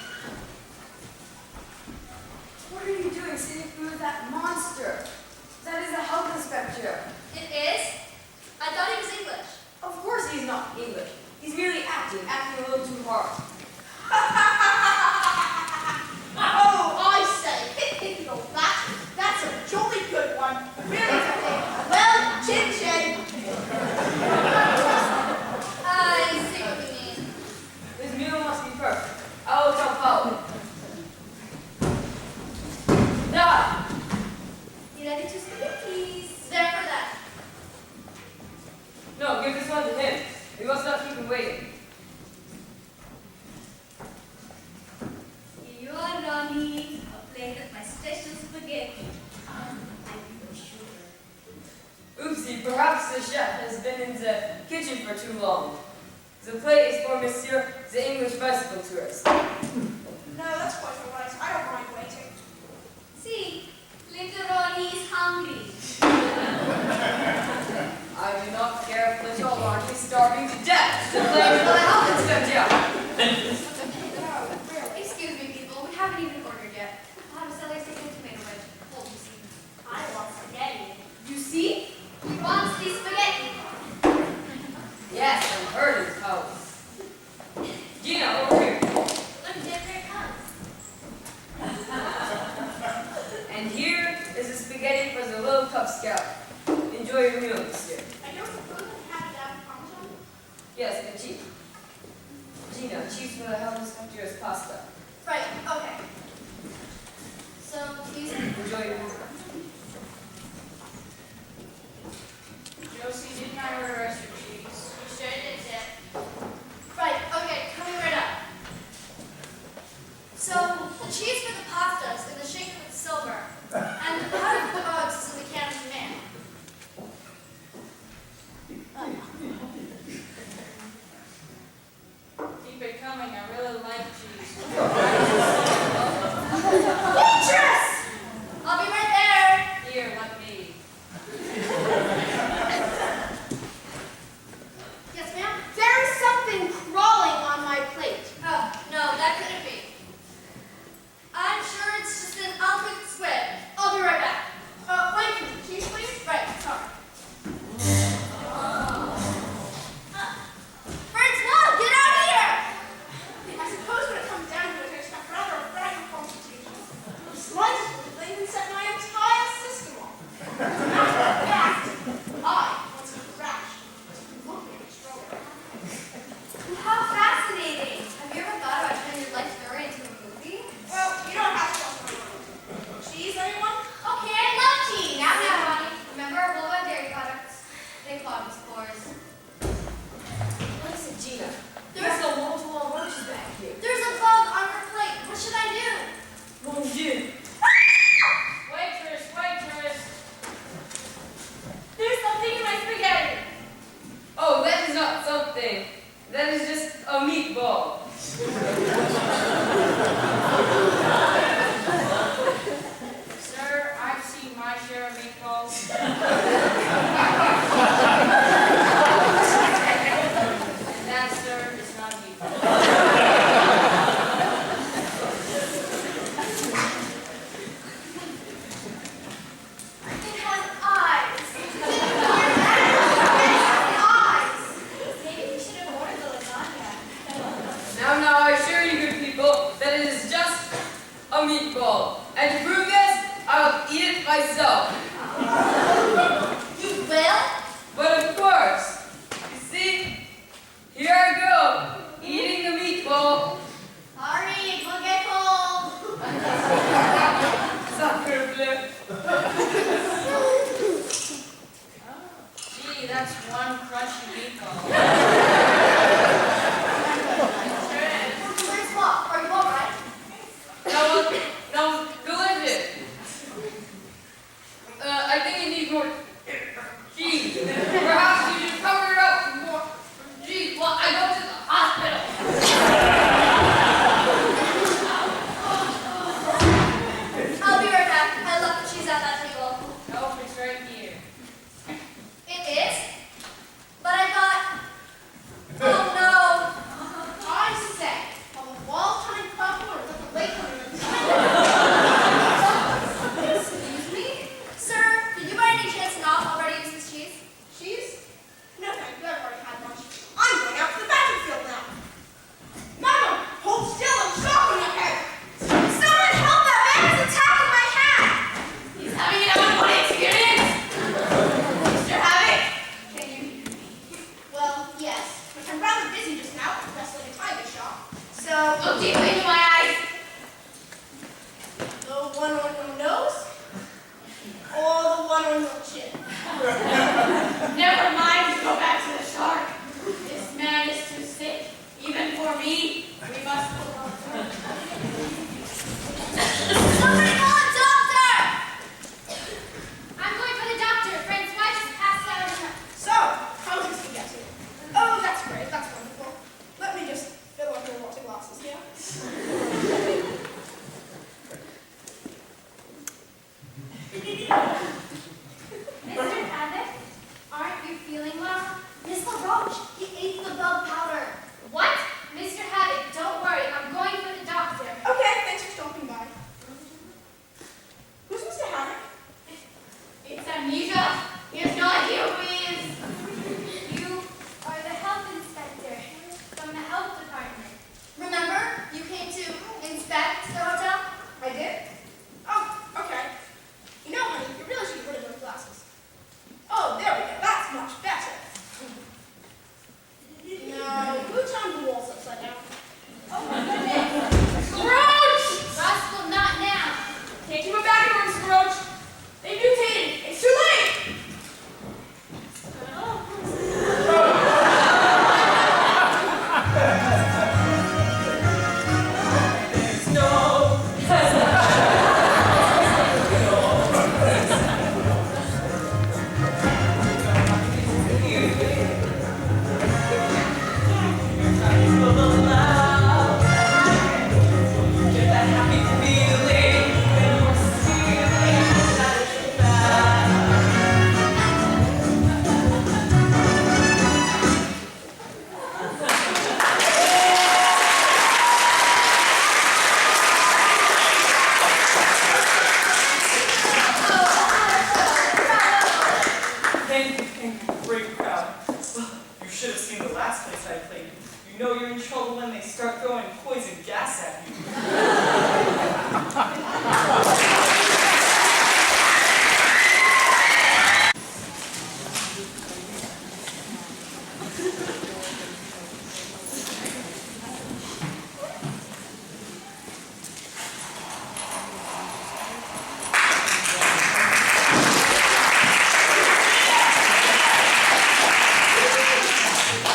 What are you doing sitting through with that monster? That is a health inspector.
It is? I thought he was English.
Of course he's not English. He's merely acting a little too hard.
Oh, I say, no, that's a jolly good one. Really, Tony. Well, chin chin.
I see what you mean.
His meal must be perfect. I will tell Paul. Die!
Need I get 2 spaghettis? There for that.
No, give this one to him. We must not keep him waiting.
Here you are, Ronnie. A plate of my special spaghetti. I need sugar.
Oopsie, perhaps the chef has been in the kitchen for too long. The plate is for Monsieur, the English bicycle tourist.
No, that's quite all right. I don't mind waiting.
See, little Ronnie is hungry.
I do not care if little Ronnie is starving to death. The plate is for the health inspector. Scout. Enjoy your meal, monsieur.
I don't suppose I have that Parmesan?
Yes, and cheese. Gina, cheese for the Helmus Honduras pasta.
Right, okay. So, please.
Enjoy your meal.
Josie, didn't I order extra cheese?
You sure did, Ted. Right, okay, coming right up. So, the cheese for the pasta is in the shaker with silver, and the powder for the bugs is in the can of the man.
Keep it coming, I really like cheese.
Waitress! I'll be right there.
Here, let me.
Yes, ma'am?
There is something crawling on my plate.
Oh, no, that couldn't be. I'm sure it's just an uncooked squid. I'll be right back.
Wait, cheese, please?
Right, sorry. Francois, get out of here!
I suppose when it comes down to it, there's rather a frightful constitution. The slightest little thing can set my entire system off. As a matter of fact, I want to crash. Look at me, stronger.
How fascinating! Have you ever thought about turning your life story into a movie?
Well, you don't have to watch my movie. Cheese, anyone?
Okay, I love cheese! Now, honey. Remember our Willow and dairy products? They clog us pores.
What is it, Gina?
There's
no wall-to-wall roaches back here.
There's a bug on her plate. What should I do?
Mon Dieu.
Waitress, waitress!
There's something in my spaghetti.
Oh, that is not something. That is just a meatball.
Sir, I've seen my share of meatballs. And that, sir, is not a meatball.
It has eyes. Eyes. Maybe we should have ordered the lasagna.
Now, I assure you, good people, that it is just a meatball. And to prove this, I will eat it myself.
You will?
But of course, you see, here I go, eating the meatball.
Hurry, it will get cold.
Sacre bleu.
Gee, that's one crunchy meatball.
Sure is. Where's Bob? Are you all right?
No, delicious. I think it needs more cheese. Perhaps you should cover it up with more cheese while I go to the hospital.
I'll be right back. I left the cheese at that table.
Nope, it's right here.
It is? But I thought... Oh no.
I say, on the wall-time couple or the late
Excuse me? Sir, did you by any chance not already use this cheese?
cheese? No, thank you. I've already had lunch. I'm going out to the battlefield now. Madam, hold still and shock on your head.
Someone help! That man is attacking my hat!
He's having an out-of-body experience. Mr. Havoc, can you hear me?
Well, yes, but I'm rather busy just now wrestling a tiger shop. So,
Look deeply into my eyes.
the one on your nose or the one on your chin?
Never mind, go back to the shark. This man is too sick, even for me. We must go on.
Somebody call a doctor! I'm going for the doctor. Francois just passed out in her...
So, how's this to get to? Oh, that's great. That's wonderful. Let me just fill up your water glasses here.
poison gas at you.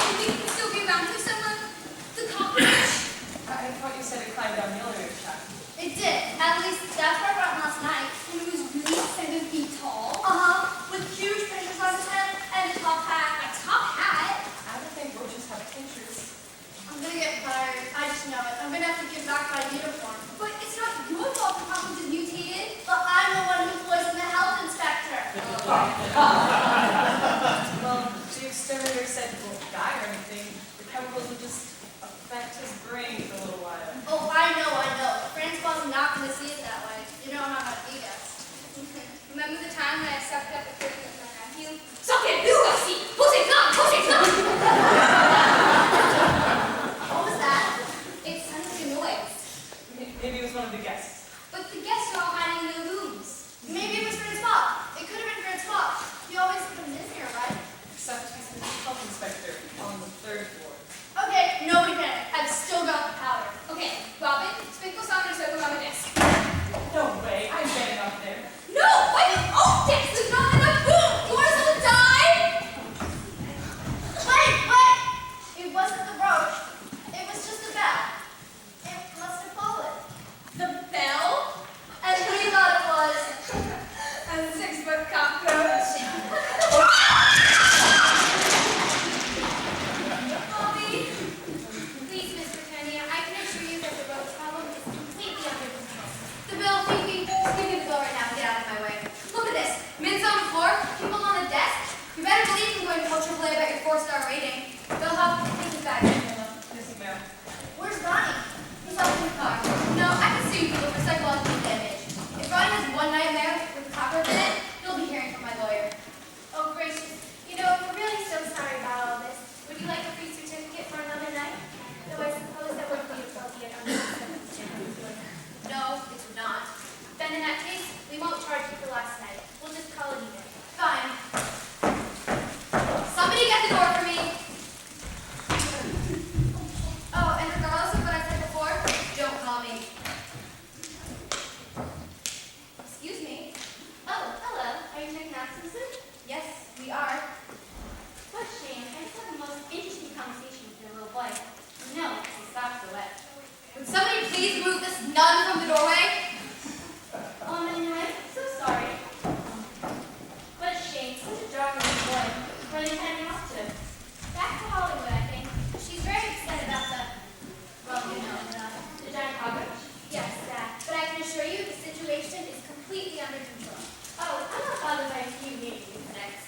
You think you can still be around here somewhere? The cockroach?
I thought you said it climbed down the elevator shaft.
It did. At least that's where I brought him last night. And it was really 7 feet tall. With huge pincers on his head and a top hat. A top hat?
I don't think roaches have pictures.
I'm gonna get fired. I just know it. I'm gonna have to give back my uniform.
But it's not your fault the cockroach is mutated.
But I'm the one who poisoned the health inspector.
Well, the exterminator said he won't die or anything. The chemicals will just affect his brain for a little while.
Oh, I know. Francois is not gonna see it that way. You know how much he does.
Remember the time when I sucked up the curtain with my nephew? Suck it, you go see! Push it, come! What was that? It sounded like a noise.
Maybe it was one of the guests.
But the guests are all hiding in their rooms.
Maybe it was Francois. It could have been Francois. He always comes in here, right?
Except he's the health inspector on the 3rd floor.
Okay, nobody panic. I've still got the powder.
Okay, Robin, sprinkle some in a circle on the desk.
No way, I'm getting up there.
No! Wait! Oh, yes! There's not enough room! You want us all to die?
Wait! It wasn't the roach. It was just a bell. It must have fallen.
The bell? And we thought it was a 6-foot cockroach. Bobby,
Please, Mr. Kenya, I can assure you that the roach problem is completely under control.
the bell, Fifi, just give me the bell right now and get out of my way. Look at this. Mints on the floor, people on the desk. You better believe I'm going to tell AAA about your 4-star rating. They'll have to take it back.
Yes, ma'am.
Where's Ronnie?
He's up in the car. No, I can sue people for psychological damage. If Ronnie has one nightmare with a cockroach in it, he'll be hearing from my lawyer.
Oh, gracious. You know, we're really so sorry about all this. Would you like a free certificate for another night? Though I suppose that would be a faulty and circumstance.
No, it would not.
Then in that case, we won't charge you for last night. We'll just call it even.
Fine. Somebody get the door for me. Oh, and regardless of what I said before, don't call me. Excuse me.
Oh, hello. Are you checking out Susan?
Yes, we are.
What a shame. I just had the most interesting conversation with your little boy. No, his socks are wet.
Would somebody please move this nun from the doorway?
Anyway, so sorry. What a shame. Such a darling little boy. Where are they heading off to? Back to Hollywood, I think. She's very upset about well, you know, the giant cockroach. Yes, that. But I can assure you the situation is completely under control. Oh, I'm not bothered by a few meeting insects.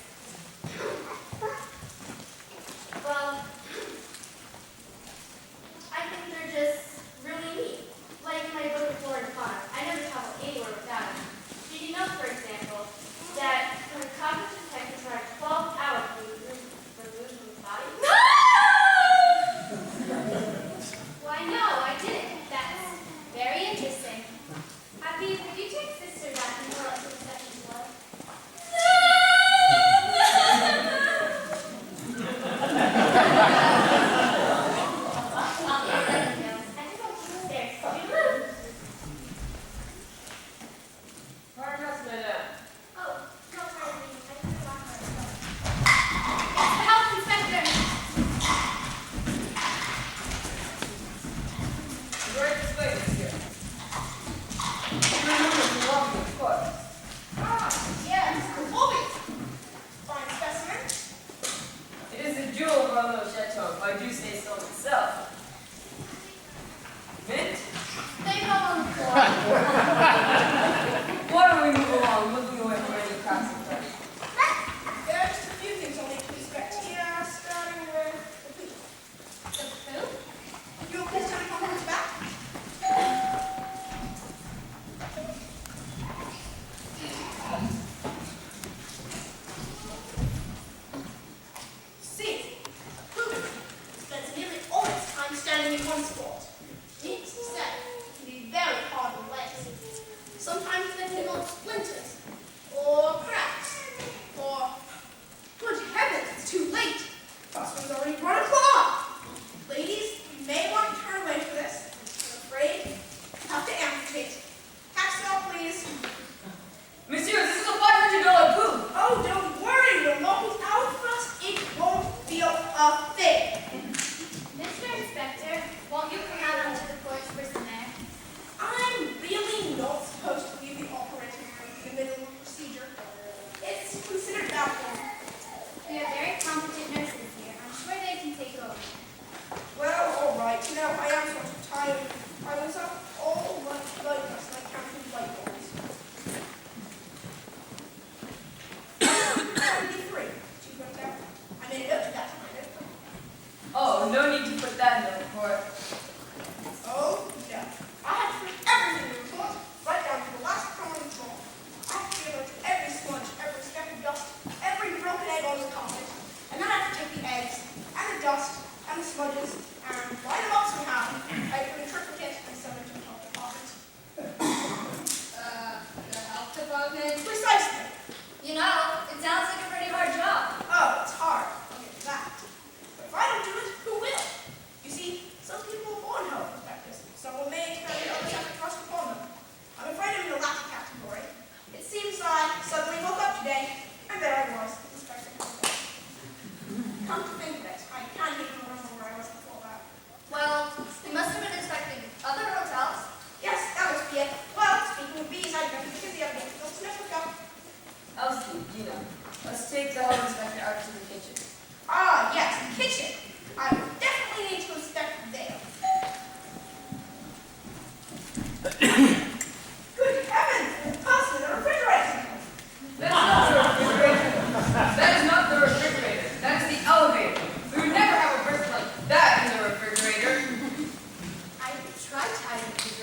Well, I think they're just really neat. Like my book, Florida Pond.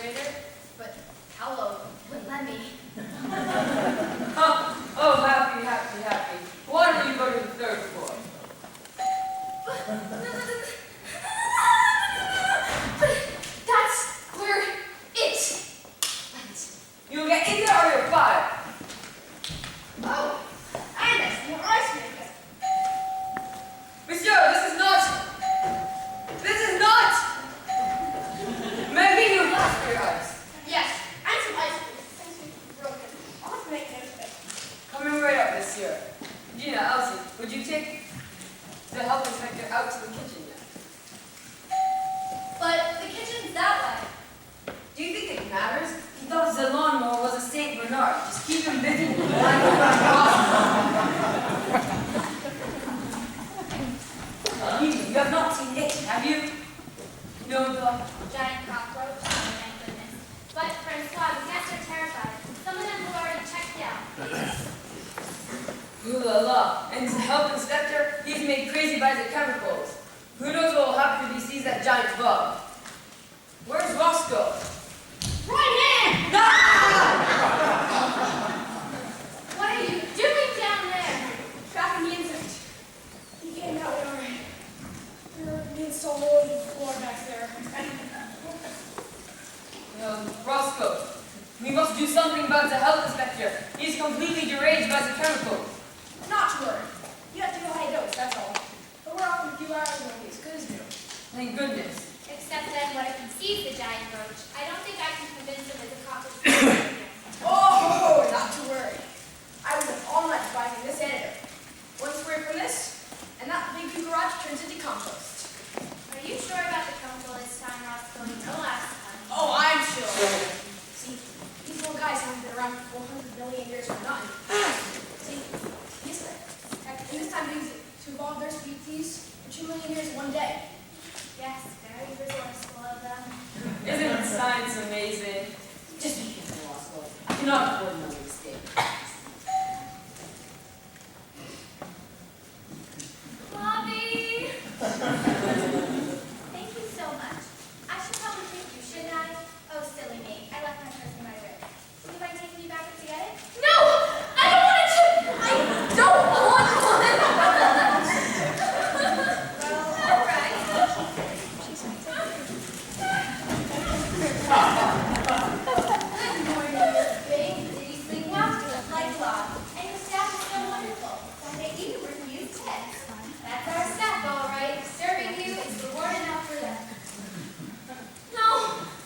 administrator, but Paolo wouldn't let me.
Oh, happy, happy, happy. Why don't you go to the third floor?
But that's where it went.
You'll get in there or you're fired.
Oh, and that's more ice maker.
Monsieur, this is not. Maybe you lost your eyes.
Yes, and some ice cream. Things we've broken. I'll have to make note of it.
Coming right up, Monsieur. Gina, Elsie, would you take the health inspector out to the kitchen yet?
But the kitchen's that way.
Do you think it matters? He thought the lawnmower was a Saint Bernard. Just keep him busy. You have not seen it, have you? No, the
Giant cockroach, oh, thank goodness. But Francois, the guests are terrified. Some of them have already checked out.
ooh la la. And the health inspector, he's made crazy by the chemicals. Who knows what will happen if he sees that giant bug? Where's Roscoe?
Right hand! What are you doing down there?
Tracking the insect. He came out with our being so low to the floor back there.
Roscoe, we must do something about the health inspector. He's completely deranged by the chemicals.
Not to worry. You have to go high dose, that's all. But we're off in a few hours and we'll be as good as new.
Thank goodness.
Except then, what if he sees the giant roach? I don't think I can convince him that the cockroach.
Oh, not to worry. I was up all night devising this antidote. One spray from this, and that big garage turns into compost.
Are you sure about the chemical this time, Roscoe? Until last time.
Oh, I'm sure. See, these little guys haven't been around for 400 million years for nothing. See, in this time to evolve their species for 2 million years in one day.
Yes, very resourceful of them.
Isn't science amazing? Just be careful, Roscoe. I cannot afford another mistake.
Bobby! Thank you so much. I should probably take you, shouldn't I? Oh, silly me. I left my purse in my room. Would you mind taking me back up to get it?
No! I don't want to! I don't want one!
Well, all right.
Good morning, Miss Big. Did you sleep well? Like cloth.
And your staff is so wonderful. Why, they even refuse tips. That's our staff, all right. Serving you is reward enough for them.
No!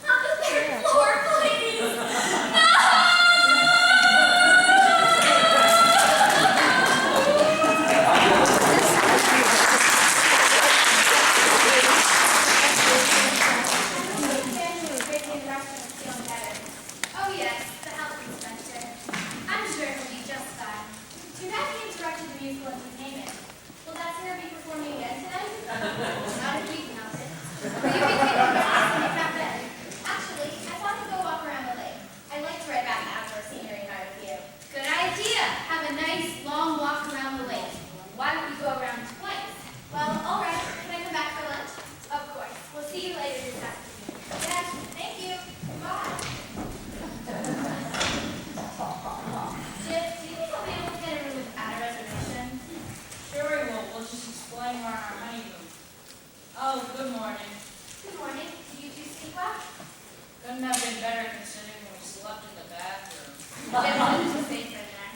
Not the third floor, please!
Oh yes, the health inspector. I'm sure he'll be just fine. Too bad he interrupted the musical entertainment. Will that singer be performing again tonight? Not if we can help it. Will you be taking class in the cafe? Actually, I thought I'd go walk around the lake. I'd like to ride back the outdoor scenery night with you. Good idea. Have a nice long walk around the lake. Why don't you go around twice? Well, all right. Can I come back for lunch? Of course. We'll see you later this afternoon. Yes, thank you. Bye. Jip, do you think I'll be able to get a room without a reservation?
Sure we will. We'll just explain we're on our honeymoon. Oh, good morning.
Good morning. Do you two sleep well?
Couldn't have been better considering we slept in the bathroom.
Yes, it's safer in there.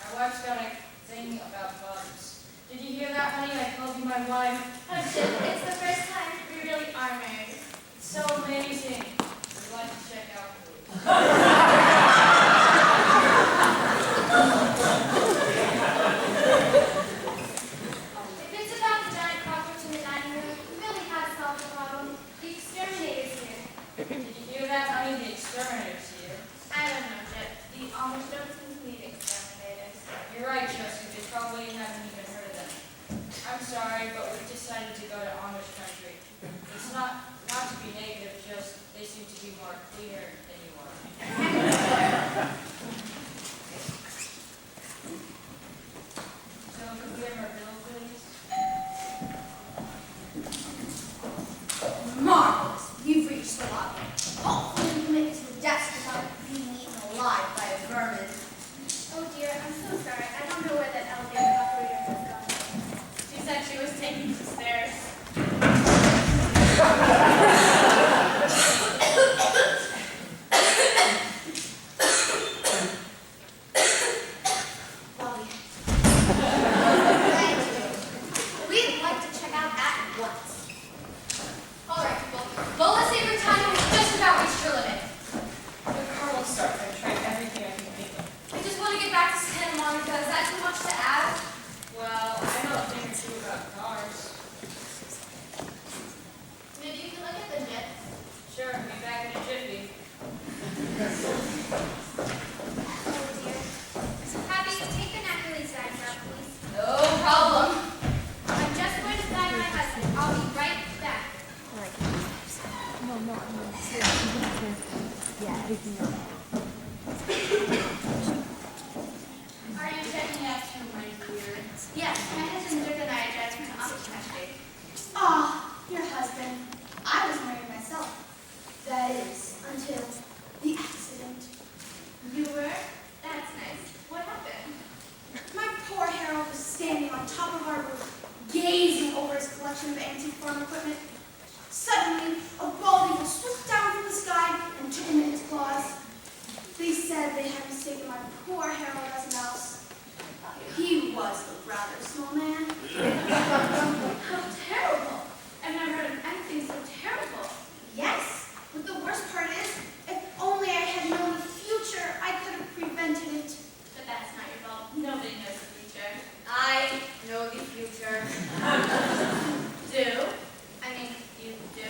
My wife's got a thing about bugs. Did you hear that, honey? I called you my wife.
Oh, Jip, it's the first time we really are married.
It's so amazing. Would you like to check out, please?
If it's about the giant cockroach in the dining room, we really have solved the problem. The exterminator's here.
Did you hear that, honey? The exterminator's here.
I don't know, Jip. The Amish don't seem to need exterminators.
You're right, Josie. They probably haven't even heard of them. I'm sorry, but we've decided to go to Amish country. It's not to be negative, just they seem to be more cleaner than you are. So could we have our bill, please?
Marvelous. You've reached the lobby. Hopefully
dear. Happy, take the napkin signs out, please.
No problem.
I'm just going to find my husband. I'll be right back.
Are you checking out too, my dear? Yes, my husband Dirk and I are driving to Amish country.
Ah, your husband. I was married myself. That is, until the accident.
You were? That's nice. What happened?
My poor Harold was standing on top of our roof, gazing over his collection of antique farm equipment. Suddenly, a bald eagle swooped down from the sky and took him in its claws. They said they had mistaken my poor Harold as a mouse. He was a rather small man.
How terrible! I've never heard of anything so terrible.
Yes, but the worst part is, if only I had known the future, I could have prevented it.
But that's not your fault. Nobody knows the future. I know the future. Do? I mean, you do?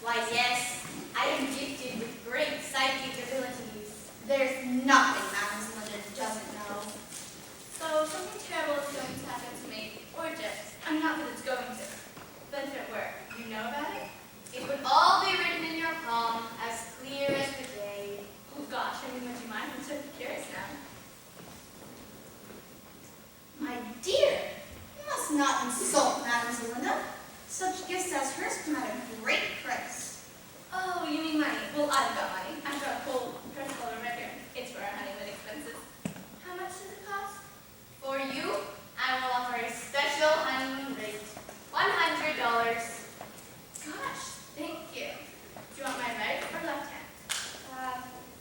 Why, yes. I am gifted with great psychic abilities.
There's nothing Madame Linda doesn't know.
So something terrible is going to happen to me, or just, I'm not that it's going to. But if it were, you know about it? It would all be written in your palm, as clear as the day. Oh gosh, I mean, would you mind? I'm so curious now.
My dear, you must not insult Madame Linda. Such gifts as hers come at a great price.
Oh, you mean money? Well, I've got money. I've got a whole press color right here. It's for our honeymoon expenses. How much does it cost? For you, I will offer a special honeymoon rate. $100. Gosh, thank you. Do you want my right or left hand?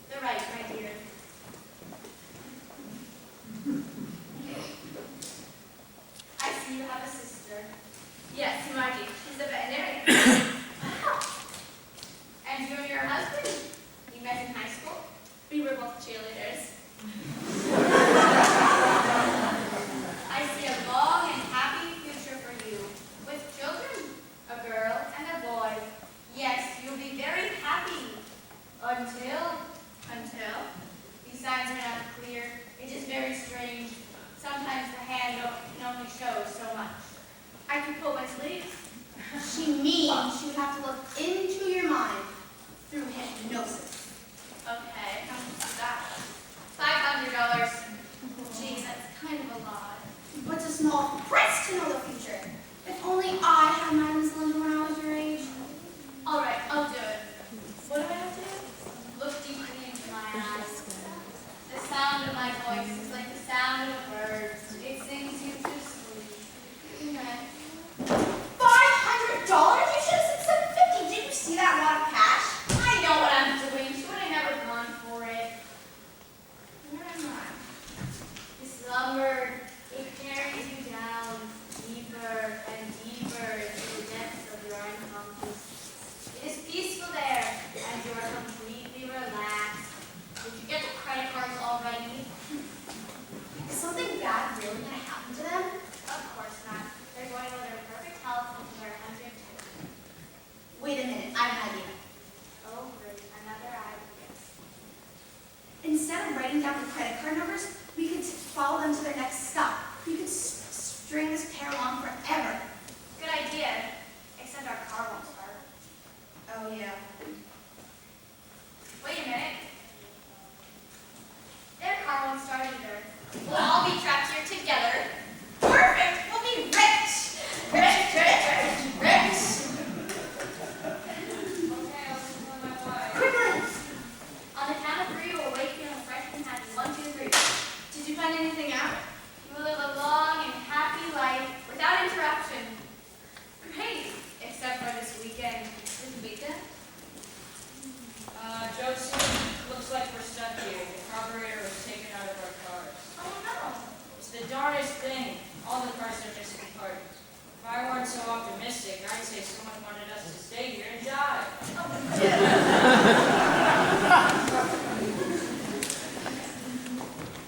The right, my dear. I see you have a sister. Yes, Margie. She's a veterinarian. Wow. And you and your husband? You met in high school? We were both cheerleaders. I see a long and happy future for you. With children, a girl and a boy. Yes, you'll be very happy. Until? These signs are not clear. It is very strange. Sometimes the hand can only show so much. I can pull my sleeves.
She means she would have to look into your mind through hypnosis.
Okay, how much is that? $500. Geez, that's kind of a lot.
But it's a small price to know the future. If only I had Madame Linda when I was your age.
All right, I'll do it. What do I have to do? Look deeply into my eyes. The sound of my voice is like the sound of a bird. It sings you to sleep. Okay.
$500? You should have said $750. Did you see that lot of cash?
I know what I'm doing. She would have never gone for it. Where am I? This lumber, it carries you down deeper and deeper into the depths of your unconscious. It is peaceful there, and you are completely relaxed. Did you get the credit cards already?
Is something bad really going to happen to them?
Of course not. They're going with their perfect health until they're 102.
Wait a minute, I have an idea.
Oh, great. Another idea.
Instead of writing down the credit card numbers, we could follow them to their next stop. We could string this pair along forever.
Good idea. Except our car won't start.
Oh, yeah.
Wait a minute. Their car won't start either. We'll all be trapped here together.
Perfect! We'll be rich! Rich, rich, rich, rich!
Okay, I'll just go my way.
Quickly!
On the count of 3, we'll wake feeling fresh and happy. 1, 2, 3.
Did you find anything out?
You will live a long and happy life without interruption. Great. Except for this weekend. This weekend?
Josie, looks like we're stuck here. The carburetor was taken out of our cars.
Oh no.
It's the darndest thing. All the cars are just parties. If I weren't so optimistic, I'd say someone wanted us to stay here and die.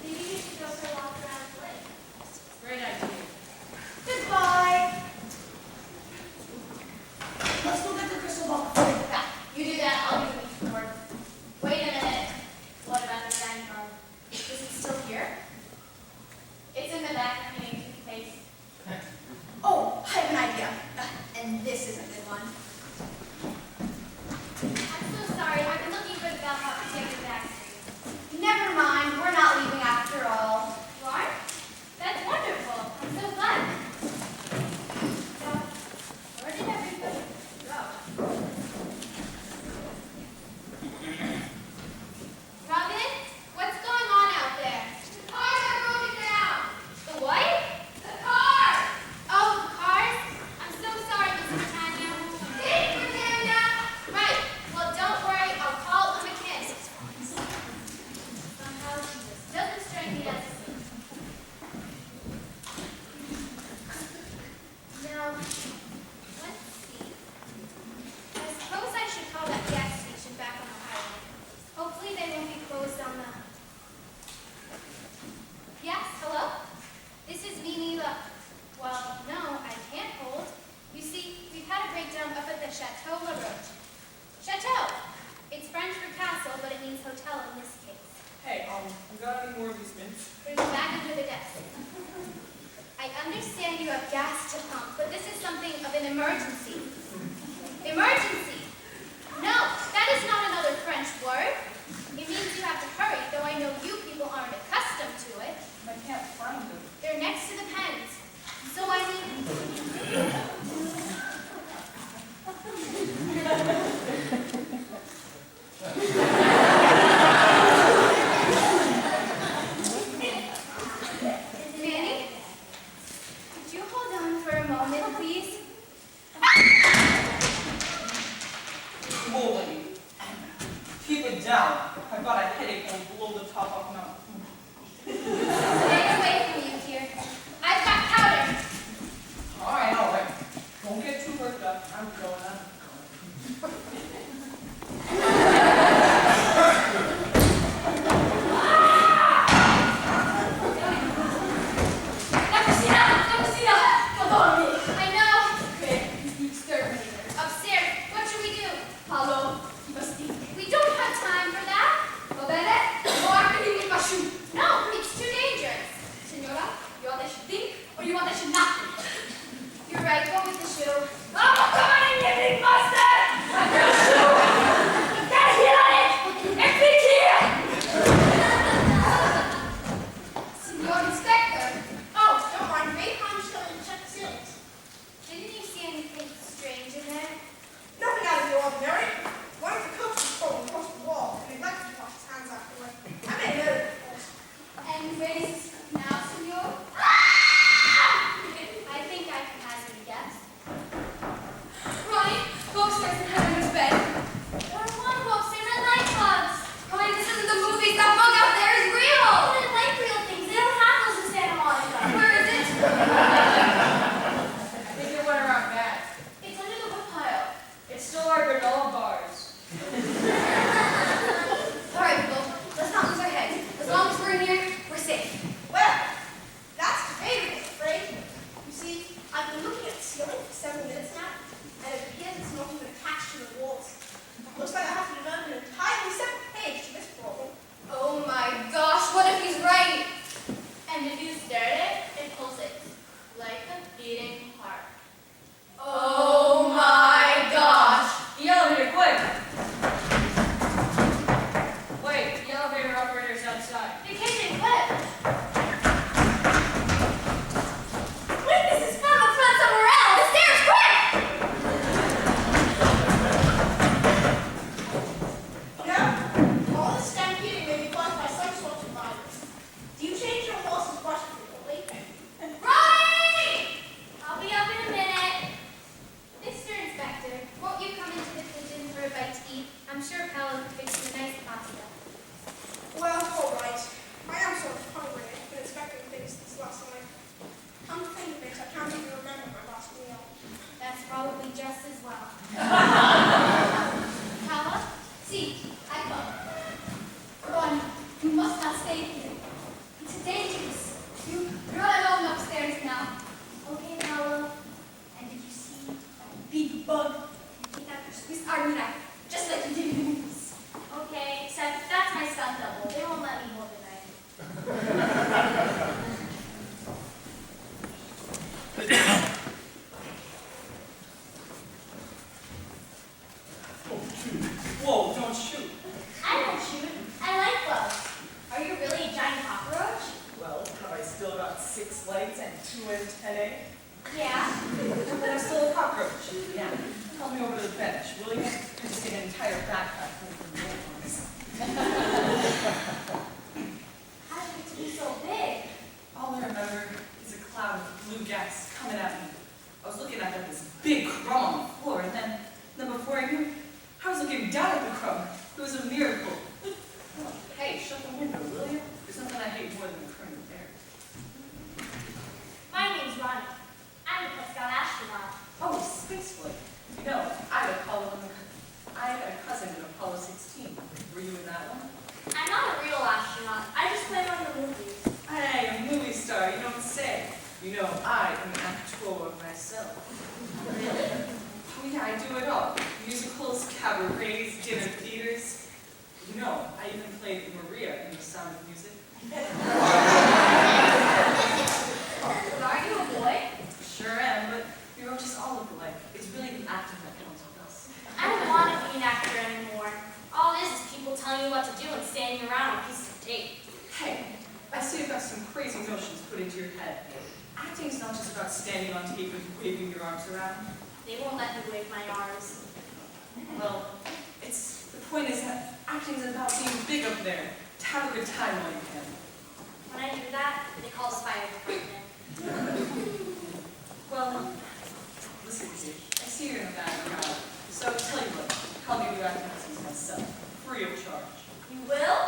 Maybe you should go for a walk around the lake.
Great idea.
Goodbye! Let's go get the crystal ball before we get back.
You do that, I'll do the board. Wait a minute.
castle, but it means hotel in this case.
Hey, you got any more of these mints?
Bring it back under the desk. I understand you have gas to pump, but this is something of an emergency. Emergency! No, that is not another French word. It means you have to hurry, though I know you people aren't accustomed to it.
I can't find them.
They're next to the pens. So I mean... Manny, could you hold on for a moment, please?
Holy, keep it down. I've got a headache and will blow the top off now.
Stay away from you here. I've got powder.
All right. Don't get too worked up. I'm going.
I know. Upstairs. What should we do? We don't have time for that. No, it's too dangerous.
Senora, you want I should think or you want I should not think?
You're right. Go with the shoe.
Oh, come on in, you big bastard! I'm gonna shoot! Get a hit on it! It's big here! Senor Inspector!
Oh, don't mind me. I'm just going to check the ceilings.
Didn't you see anything strange in there?
Nothing out of the ordinary. One of the cooks was falling across the wall, and he'd like to wash his hands afterward. I made a note of it, of course.
And where is this now, senor?
I think I can hazard a guess.
Ronnie, go upstairs and have him in his bed.
There are one books and red light bugs.
Ronnie, this isn't the movies. That bug out there is real!
Oh, they're like real things. They don't have those in Santa Monica.
Where is it?
I think it went around back.
It's under the wood pile.
It's still our granola bars.
All right, people, let's not lose our heads. As long as we're in here, we're safe.
Well, that's debatable, I'm afraid. You see, I've been looking at the ceiling for several minutes now, and it appears it's not even attached to the walls. Looks like I have to devote an entirely separate page to this problem.
Oh my gosh, what if he's right?
And if you stare at it, it pulls it like a beating heart.
Oh my gosh.
The elevator, quick! Wait, the elevator operator's outside.
The kitchen, what?
Wait, this is fun. Let's run somewhere else. The stairs, quick!
You know, all this stampeding may be caused by some sort of virus. Do you change your horse's brush frequently?
Ronnie! I'll be up in a minute. Mr. Inspector, won't you come into the kitchen for a bite to eat? I'm sure Paolo could fix you a nice pasta.
Well, all right. I am sort of hungry. I've been inspecting things this last night. Come to think of it, I can't even remember my last meal.
That's probably just as well. Paolo?
See, I come. Ronnie, you must not stay here. It's dangerous. You're all alone upstairs now.
Okay, Paolo.
And did you see that big bug? Take out your Swiss Army knife, just like you did in the movies.
Okay, except that's my stunt double. They won't let me hold the knife.
Whoa, don't shoot.
I don't shoot. I like bugs. Are you really a giant cockroach?
Well, have I still got 6 legs and 2 antennae?
Yeah.
But I'm still a cockroach. Yeah. Help me over to the bench, will you? I just get an entire backpack full of notebooks.
How did it get to be so big?
All I remember is a cloud of blue gas coming at me. I was looking up at this big crumb on the floor, and then before I knew, I was looking down at the crumb. It was a miracle. Hey, shut the window, will you? There's nothing I hate more than the current air.
My name's Ronnie. I'm a Prescott astronaut.
Oh, space flight. You know, I had a cousin in Apollo 16. Were you in that one?
I'm not a real astronaut. I just play on the movies.
Hey, a movie star, you don't say. You know, I am an actor myself.
Really?
Oh yeah, I do it all. Musicals, cabarets, dinner theaters. know, I even played Maria in The Sound of Music.
But are you a boy?
Sure am, but we roaches all look alike. It's really the acting that counts with us.
I don't want to be an actor anymore. All it is people telling you what to do and standing around on pieces of tape.
Hey, I see you've got some crazy notions put into your head. Acting's not just about standing on tape and waving your arms around.
They won't let me wave my arms.
Well, the point is that acting's about being big up there, to have a good time while you can.
When I do that, they call the fire department.
Well, listen, kid, I see you're in a bad crowd, so tell you what, I'll give you acting lessons myself, free of charge.
You will?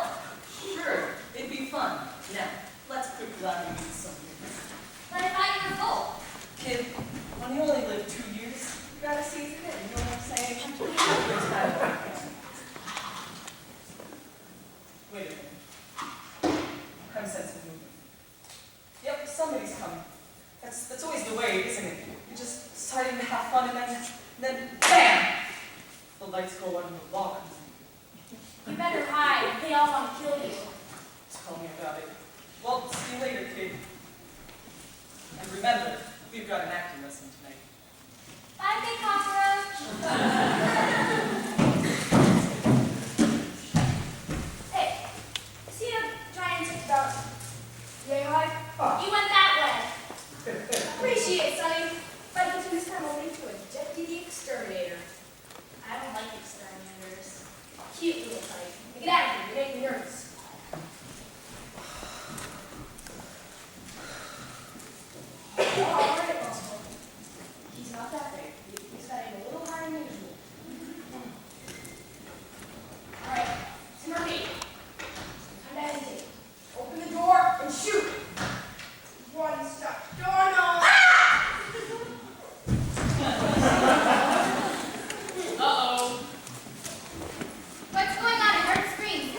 Sure, it'd be fun. Now, let's quit blabbing into something.
But I thought you were full.
Kid, when you only live 2 years, you gotta seize it in, you know what I'm saying? Have a good time while you can. Wait a minute. I'm sensing movement. Yep, somebody's coming. That's always the way, isn't it? You're just starting to have fun and then BAM! The lights go on and the law comes in.
You better hide. They all want to kill you.
Tell me about it. Well, see you later, kid. And remember, we've got an acting lesson tonight.
Bye, big cockroach.
Hey, see a giant about yay high?
You went that way.
Appreciate it, Sonny. But I this time only to a deputy exterminator.
I don't like exterminators.
Cute little type. Now get out of here, you make me nervous. All right, Russell. He's not that big. He's got a little higher than usual. All right, Timber me. Come down and take. Open the door and shoot.
One stuck doorknob.
Uh-oh.
What's going on? I heard screams.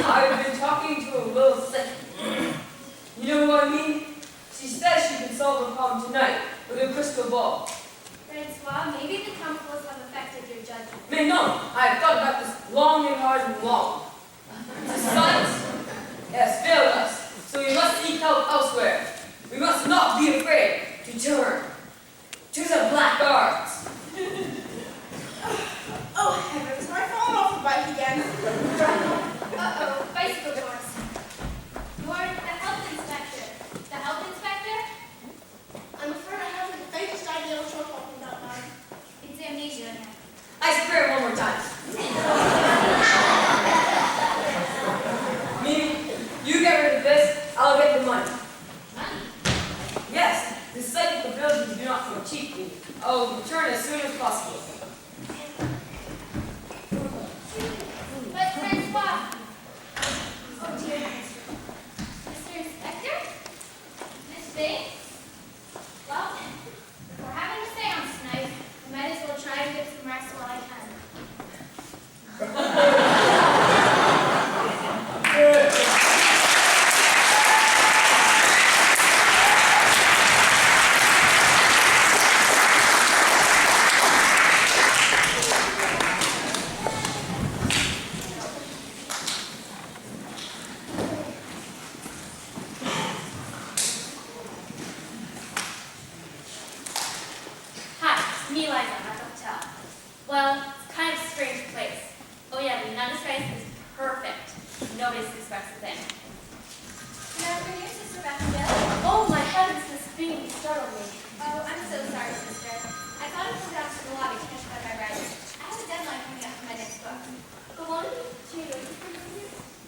I've been talking to a little sick. You know what I mean? She says she can solve the problem tonight with a crystal ball.
Francois, maybe the chemicals have affected your judgment.
Mais non, I have thought about this long and hard and long. The science has failed us, so we must seek help elsewhere. We must not be afraid to turn to the black arts.
Oh heavens, I've fallen off the bike again.
Uh-oh, bicycle course. You're the health inspector. The health inspector?
I'm afraid I haven't the faintest idea what you're talking about, madam.
It's amnesia again.
I swear one more time. Mimi, you get rid of this, I'll get the money.
Money?
Yes, the psychic abilities do not come cheaply. I'll return as soon as possible.
But Francois. Oh dear. Mr. Inspector? Miss Banks? Well, if we're having a seance tonight, I might as well try and get some rest while I can.
Hi, it's me, Liza, at the hotel. Well, it's kind of a strange place. Oh yeah, the nun space is perfect. Nobody suspects a thing.
Good afternoon, Sister Bethel.
Oh my heavens, this thing startled me.
Oh, I'm so sorry, sister. I thought I'd come down to the lobby to catch up on my writing. I have a deadline coming up for my next book.
Go on,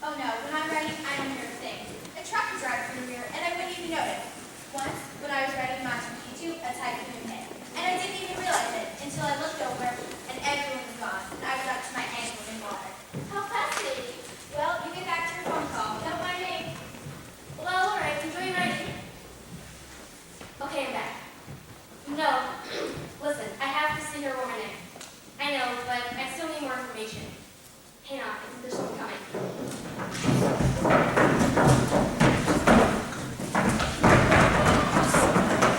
Oh no, when I'm writing, I don't hear a thing. A truck is driving through here, and I wouldn't even notice. Once, when I was writing Machu Picchu, a typhoon hit. And I didn't even realize it until I looked over, and everyone was gone, and I was up to my ankles in water. How fascinating. Well, you get back to your phone call. Don't mind me.
well, alright, enjoy your writing. Okay, I'm back. No, listen, I have to see her woman in. I know, but I still need more information. Hang on, there's someone coming.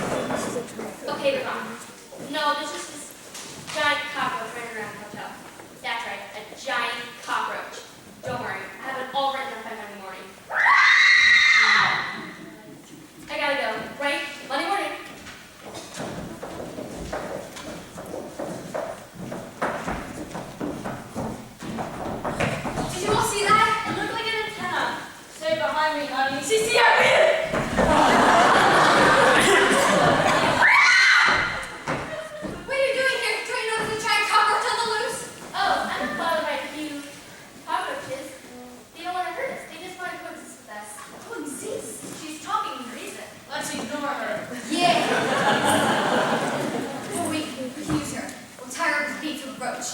Okay, they're gone. No, there's just this giant cockroach running around the hotel. That's right, a giant cockroach. Don't worry, I have it all written up by Monday morning. I gotta go, right? Monday morning. Did you all see that? It looked like an antenna.
Stay behind me, honey.
See, I read it!
What are you doing here? Don't you know there's a giant cockroach on the loose? Oh, I'm not bothered by a few cockroaches. They don't want to hurt us. They just want to coexist with us. Coexist? She's talking reason.
Let's ignore her.
Yeah. Oh, we can use her. We'll tie her up with beats with a roach.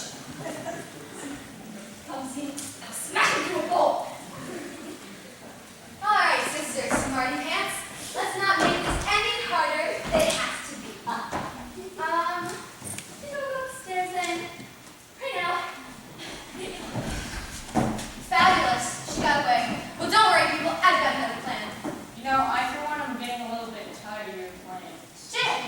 Come see. Now smash her to a bowl. All right, sisters, smarty pants. Let's not make this any harder than it has to be. You know, go upstairs then. Right now. Fabulous. She got away. Well, don't worry, people. I've got another plan.
You know, I for one am getting a little bit tired of your plans.
Shit.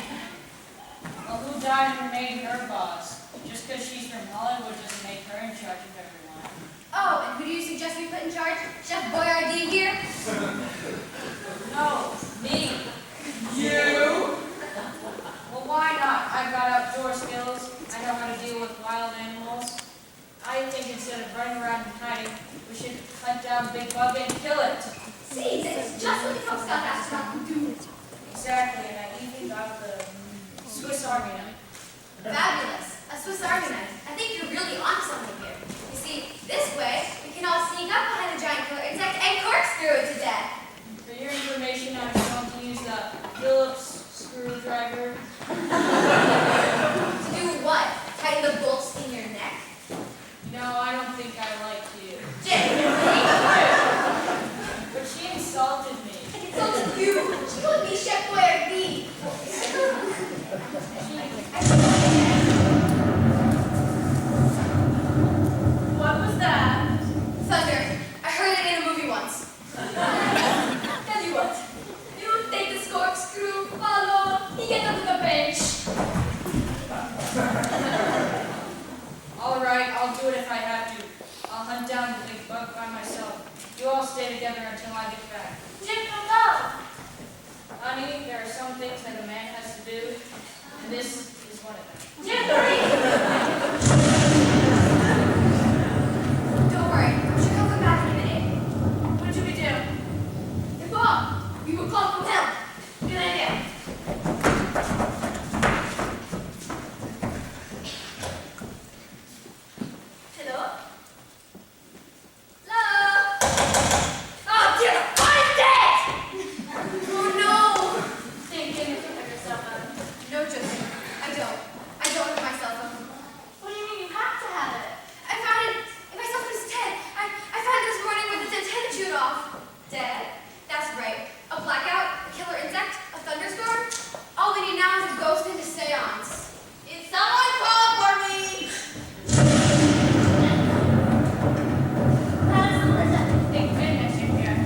Well, who died and made her boss? Just because she's from Hollywood doesn't make her in charge of everyone.
Oh, and who do you suggest we put in charge? Chef Boyardee here?
No, me.
You?
Well, why not? I've got outdoor skills. I know how to deal with wild animals. I think instead of running around and hiding, we should hunt down a big bug and kill it.
See, this is just what the Cub Scout asked about to do.
Exactly, and I even got the Swiss Army knife.
Fabulous. A Swiss Army knife. I think you're really onto something here. You see, this way, we can all sneak up behind the giant killer insect and corkscrew it to death.
For your information, I was going to use the Phillips screwdriver.
To do what? Tighten the bolts in your neck?
No, I don't think I like you.
Jim,
But she insulted me.
I insulted you. She called me Chef Boyardee.
What was that?
the big bug by myself. You all stay together until I get back.
Jimbo, go!
Honey, there are some things that a man has to do, and this is one of them.
Don't worry, she'll come back in a minute.
What should we do?
If all, we will call for help.
Good idea.
Hello? Hello? Oh dear, I'm dead! Oh no!
Thank goodness you have your cell phone.
No, Joseph, I don't have my cell phone.
What do you mean you have to have it?
I found it in my cell phone is dead. I found it this morning with its antenna chewed off. Dead? That's right. A blackout, a killer insect, a thunderstorm. All we need now is a ghost and a seance. It's someone call for me!
How's Melissa? Thank goodness you're here.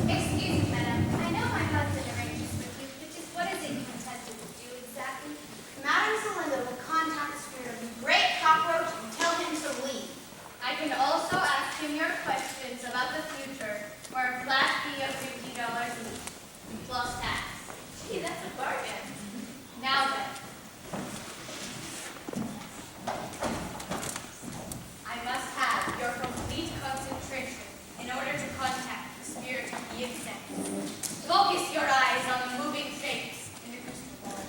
Excuse me, madam. I know my husband arranged this with you, but just what is it you intend to do exactly?
Madam Zelinda will contact the spirit of the great cockroach and tell him to leave.
I can also ask him your questions about the future for a flat fee of $50 each, plus tax.
Gee, that's a bargain.
Now then, I must have your complete concentration in order to contact the spirit of the insect. Focus your eyes on the moving shapes in the crystal ball.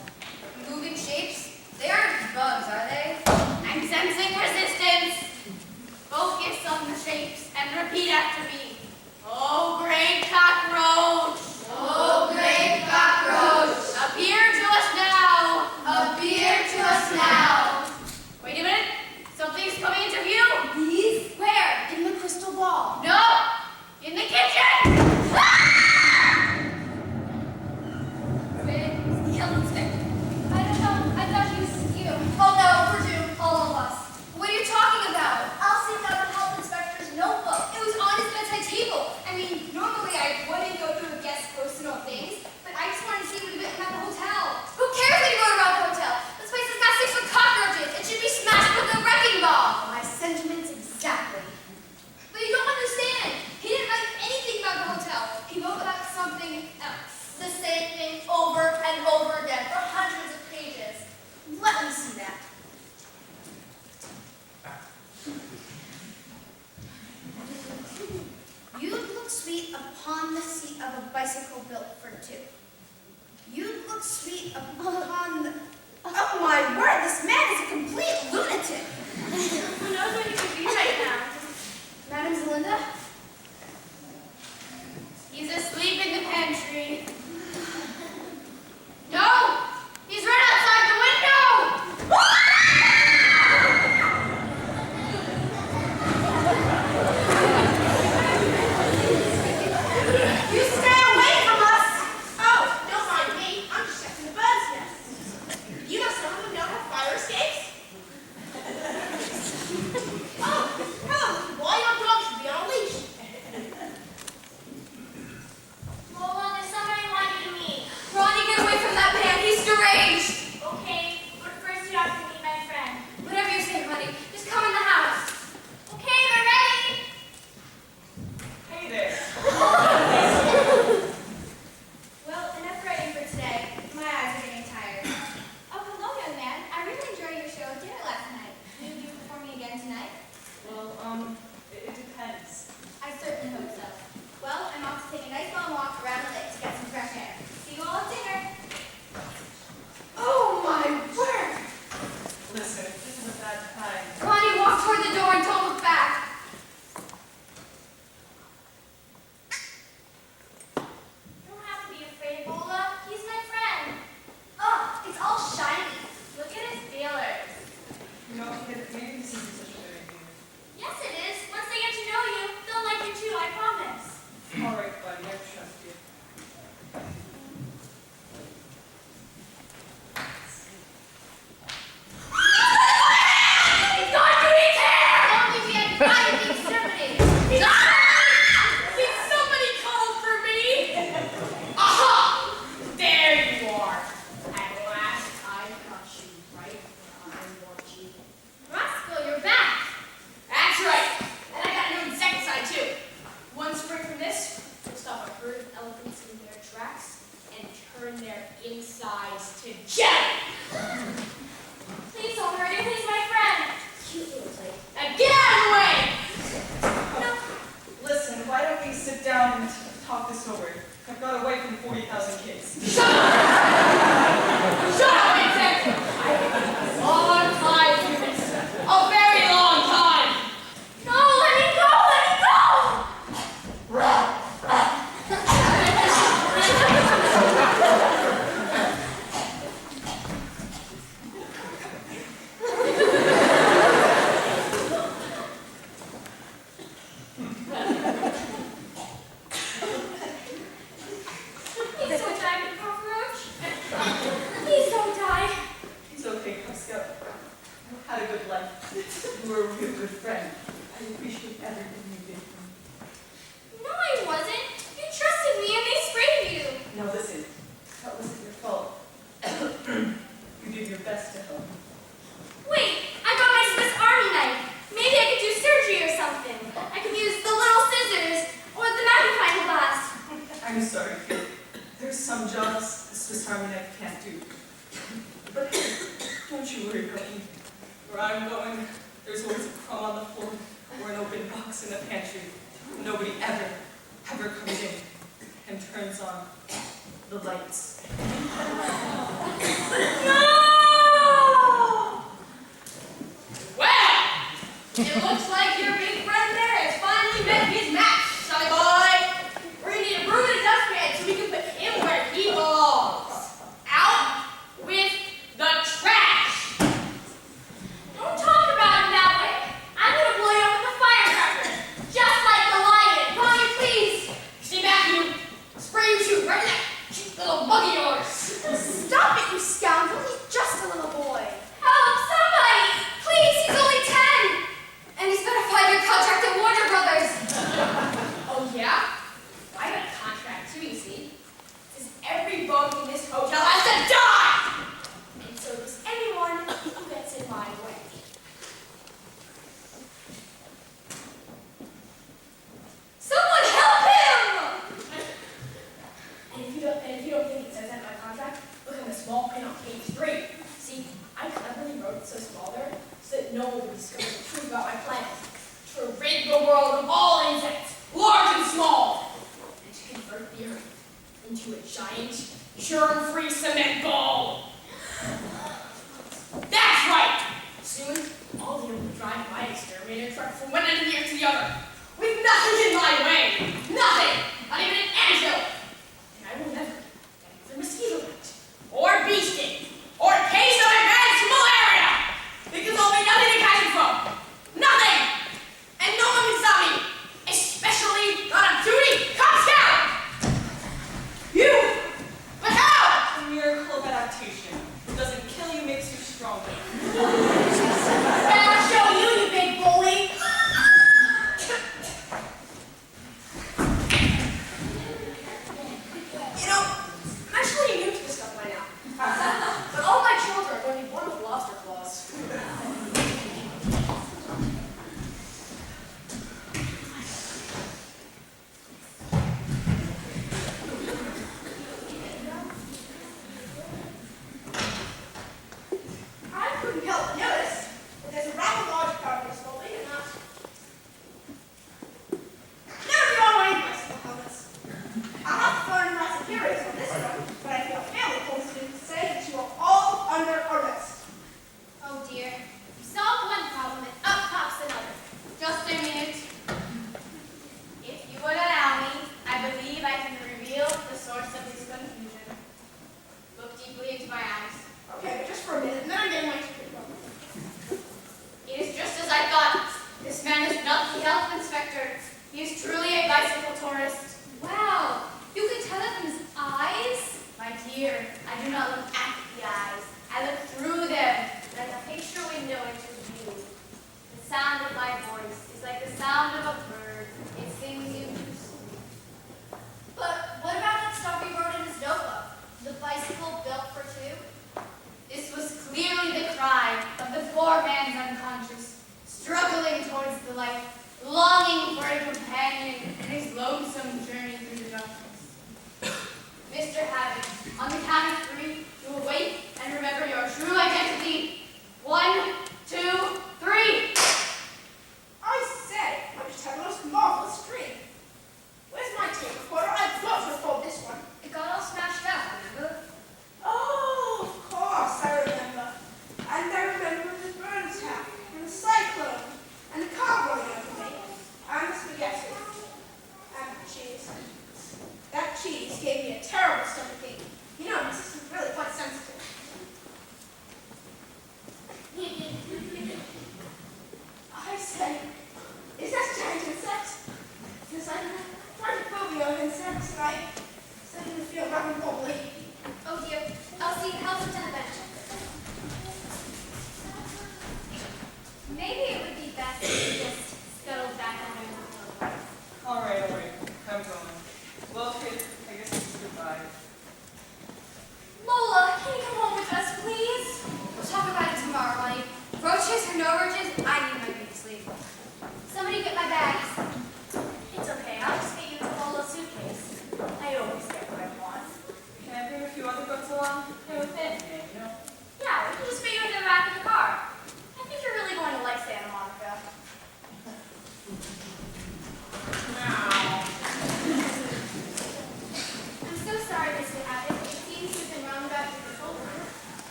Moving shapes? They aren't bugs, are they?
I'm sensing resistance. Focus on the shapes and repeat after me. Oh, great cockroach!
Oh, great cockroach!
Appear to us now!
Appear to us now!
Wait a minute. Something's coming into view.
These? Where?
In the crystal ball.
No! In the kitchen!
Where is the health inspector?
I don't know. I thought he was you.
Oh no, we're doomed, all of us. What are you talking about?
I'll see about the health inspector's notebook.
It was on his bedside table. I mean, normally I wouldn't go through a guest's personal things, but I just wanted to see what had been at the hotel. Who cares what he wrote around the hotel? This place has got 6 foot cockroaches. It should be smashed with a wrecking ball.
My sentiments exactly.
But you don't understand. He didn't write anything about the hotel. He wrote about something else.
The same thing over and over again for hundreds of pages. Let me see that. You'd look sweet upon the seat of a bicycle built for two. You'd look sweet upon the... Oh my word, this man is a complete lunatic.
Who knows what he could be right now?
Madam Zelinda?
He's asleep in the pantry. No! He's right outside the window!
You stay away from us! Oh, don't mind me. I'm just checking the bird's nest. You know some of them don't have fire escapes? Oh, insides to jelly.
Please don't hurt him. He's my friend.
Cute little thing. Now get out of the way!
Listen, why don't we sit down and talk this over? I've got away from 40,000 kids.
Shut up, Vincent! Long time, Vincent. A very long time.
No, let me go. Let me go. Please don't die, big cockroach. Please don't die.
It's okay, Cub Scout. You had a good life. You were a real good friend. I appreciate everything you did for me.
No, I wasn't. You trusted me and they sprayed you.
Now listen, that wasn't your fault. You did your best to help me.
Wait, I got my Swiss Army knife. Maybe I could do surgery or something. I could use the little scissors or the magnifying glass.
I'm sorry, kid. There's some jobs the Swiss Army knife can't do. But don't you worry about me. Where I'm going, there's always a crumb on the floor or an open box in the pantry. Nobody ever comes in and turns on the lights.
No! Well, it looks like your big friend there has finally met his match, sonny boy. We're gonna need a broom and a dustpan so we can put him where he belongs. Out with the trash.
Don't talk about him that way. I'm gonna blow you up with a firecracker. Just like the lion. Bonnie, please.
See, Matthew, spray and shoot right in that cute little bug of yours.
Stop it, you scoundrel. He's just a little boy.
Help, somebody. Please, he's only 10. And he's got a 5-year contract at Warner Brothers.
Oh, yeah? I got a contract too, you see. Says every bug in this hotel has to die! And so does anyone who gets in my way.
Someone help him!
And if you don't think it says that in my contract, look at the small print on page 3. See, I cleverly wrote it so small there so that no one would discover the truth about my plan. To rid the world of all insects, large and small, and to convert the earth into a giant, germ-free cement ball. That's right! Soon, I'll be able to drive my exterminator truck from one end of the earth to the other, with nothing in my way! Nothing! Not even an antidote! And I will never get a mosquito bite, or bee sting, or a case of advanced malaria! Because there'll be nothing to catch it from! Nothing! And no one can stop me! Especially not a duty Cub Scout! You! But how?
The miracle of adaptation. It doesn't kill you, makes you stronger.
I'll show you, you big bully! You know, I'm actually new to this stuff by now. But all my children are going to be born with lobster claws.
I couldn't help but notice that there's a rather large crowd in this building and not. Never be on any bicycle helmets. I'll have to phone my superiors on this one, but I feel fairly confident to say that you are all under arrest.
Oh dear. We solved one problem and up pops another.
Just a minute. If you would allow me, I believe I can reveal the source of his confusion. Look deeply into my eyes.
Okay, but just for a minute, and then I'm getting my ticket.
It is just as I thought. This man is not the health inspector. He is truly a bicycle tourist. Wow, you can tell it from his eyes? My dear, I do not look at the eyes. I look through them, like a picture window into view. The sound of my voice is like the sound of a bird. It sings you to sleep. But what about that stuff he wrote in his notebook? The bicycle built for two? This was clearly the cry of the poor man's unconscious, struggling towards the light, longing for a companion in his lonesome journey through the darkness. Mr. Habit, on the count of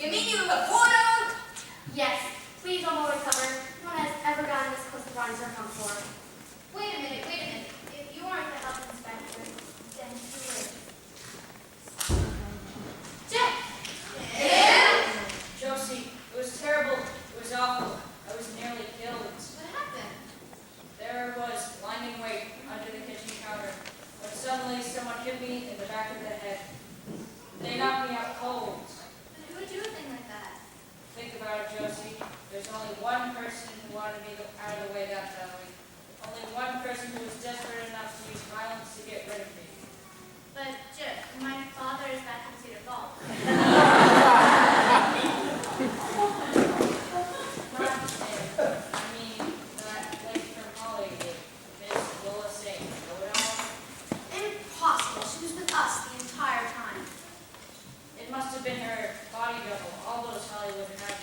You mean you have porno?
Yes, please don't recover. No one has ever gotten this close to Ron's home floor.
Wait a minute. If you aren't the health inspector, then who is?
Jeff!
Josie, it was terrible. It was awful. I was nearly killed.
What happened?
There I was, lying in wait under the kitchen counter, when suddenly someone hit me in the back of the head. They knocked me out cold.
But who would do a thing like that?
Think about it, Josie. There's only one person who wanted me out of the way that badly. Only one person who was desperate enough to use violence to get rid of me.
But, Jeff, my father is back in Cedar Falls.
Not him. I mean, that lady from Hollywood, Miss Lola Singh. Know it all?
Impossible. She was with us the entire time.
It must have been her body double. All those Hollywood have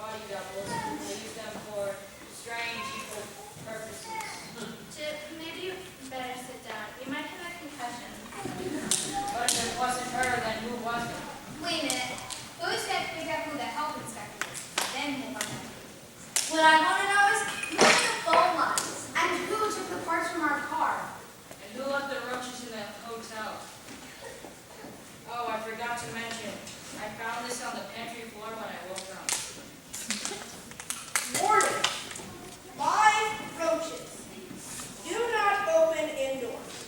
body doubles. They use them for strange, evil purposes.
Jeff, maybe you better sit down. You might have a concussion.
But if it wasn't her, then who was it?
Wait a minute. Those guys figure out who the health inspector is. Then we'll find out.
What I want to know is who made the phone lines and who took the parts from our car.
And who left the roaches in the hotel? Oh, I forgot to mention. I found this on the pantry floor when I woke up.
Warning. 5 roaches. Do not open indoors.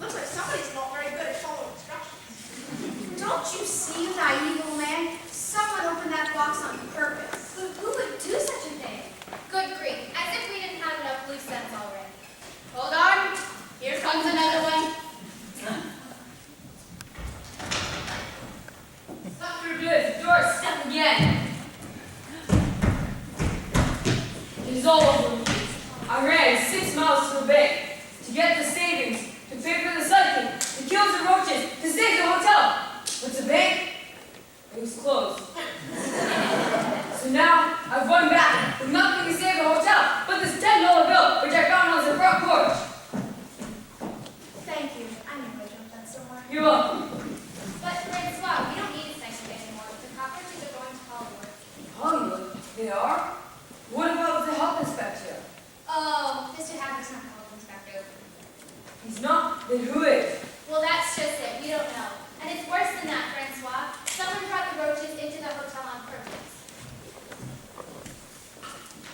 Looks like somebody's not very good at following instructions.
Don't you see, naive little man? Someone opened that box on purpose.
But who would do such a thing?
Good grief. As if we didn't have enough loose ends already.
Hold on. Here comes another one.
Stop your good. Doorstep again. It is all over with me. I ran 6 miles to the bank to get the savings, to pay for the cycling, to kill the roaches, to save the hotel. But the bank, it was closed. So now I've run back with nothing to save the hotel but this $10 bill which I found on the front porch.
Thank you. I knew I jumped that somewhere.
You're welcome.
But, Francois, we don't need a cycle anymore. The cockroaches are going to Hollywood.
Hollywood, they are? What about the health inspector?
Oh, Mr. Haddock's not the health inspector.
He's not? Then who is?
Well, that's just it. We don't know. And it's worse than that, Francois. Someone brought the roaches into the hotel on purpose.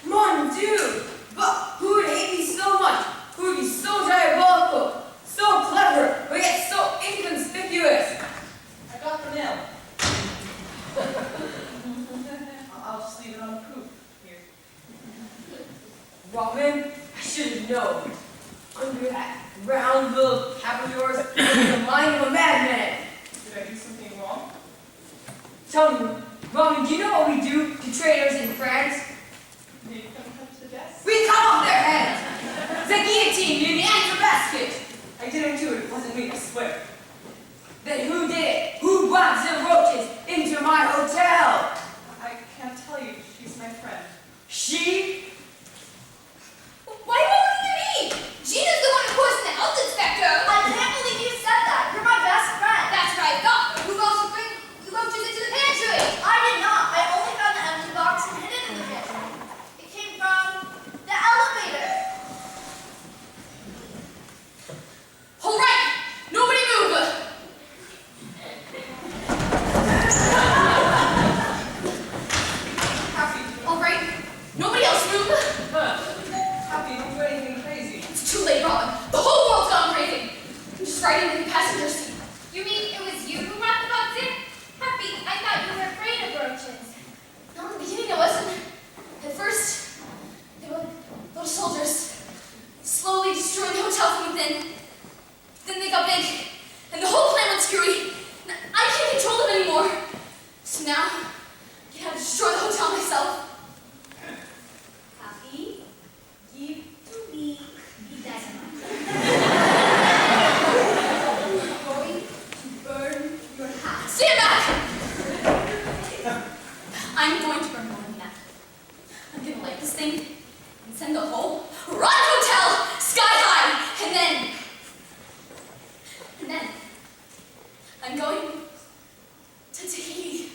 Mon Dieu! But who would hate me so much? Who would be so diabolical, so clever, but yet so inconspicuous?
I got the mail. I'll just leave it on the proof. Here.
Robin, I should have known. Under that round little cap of yours is the mind of a madman.
Did I do something wrong?
Tell me, Robin, do you know what we do to traitors in France?
Did you come to the desk?
We cut off their heads! The guillotine in the answer basket!
I didn't do it. It wasn't me, I swear.
Then who did it? Who brought the roaches into my hotel?
I can't tell you. She's my friend.
She?
Why won't you me? Gina's the one who poisoned the health inspector. I can't believe you said that. You're my best friend. That's what I thought. Who goes to bring roaches into the pantry? I did not. I only found the empty box and hid it in the kitchen. It came from the elevator.
All right. Nobody move.
Happy,
All right. Nobody else move.
Happy, don't do anything crazy.
It's too late, Robin. The whole world's gone crazy. I'm just riding in the passenger seat.
You mean it was you who brought the bugs in? Happy, I thought you were afraid of roaches.
No, in the beginning I wasn't. At first, they were like little soldiers, slowly destroying the hotel from within. Then they got big, and the whole plan went screwy. And I can't control them anymore. So now, I had to destroy the hotel myself.
Happy, give to me the dynamite. I'm going to burn your house.
Stand back! I'm going to burn more than that. I'm gonna light this thing and send the whole Ron Hotel sky high, and then I'm going to Tahiti.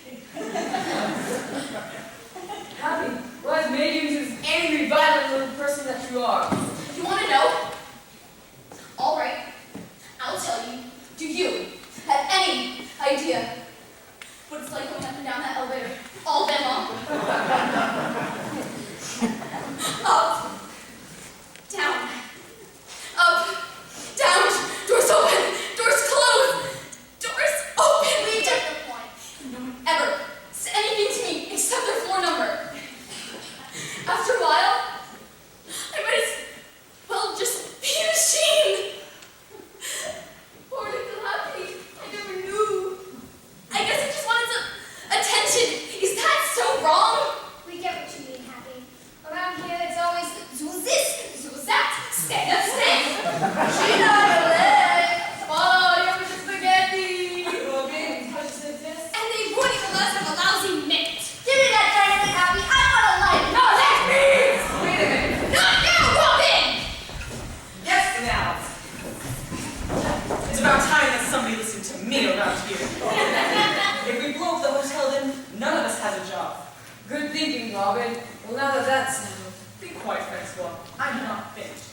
that sound?
Be quiet, Francois. I'm not finished.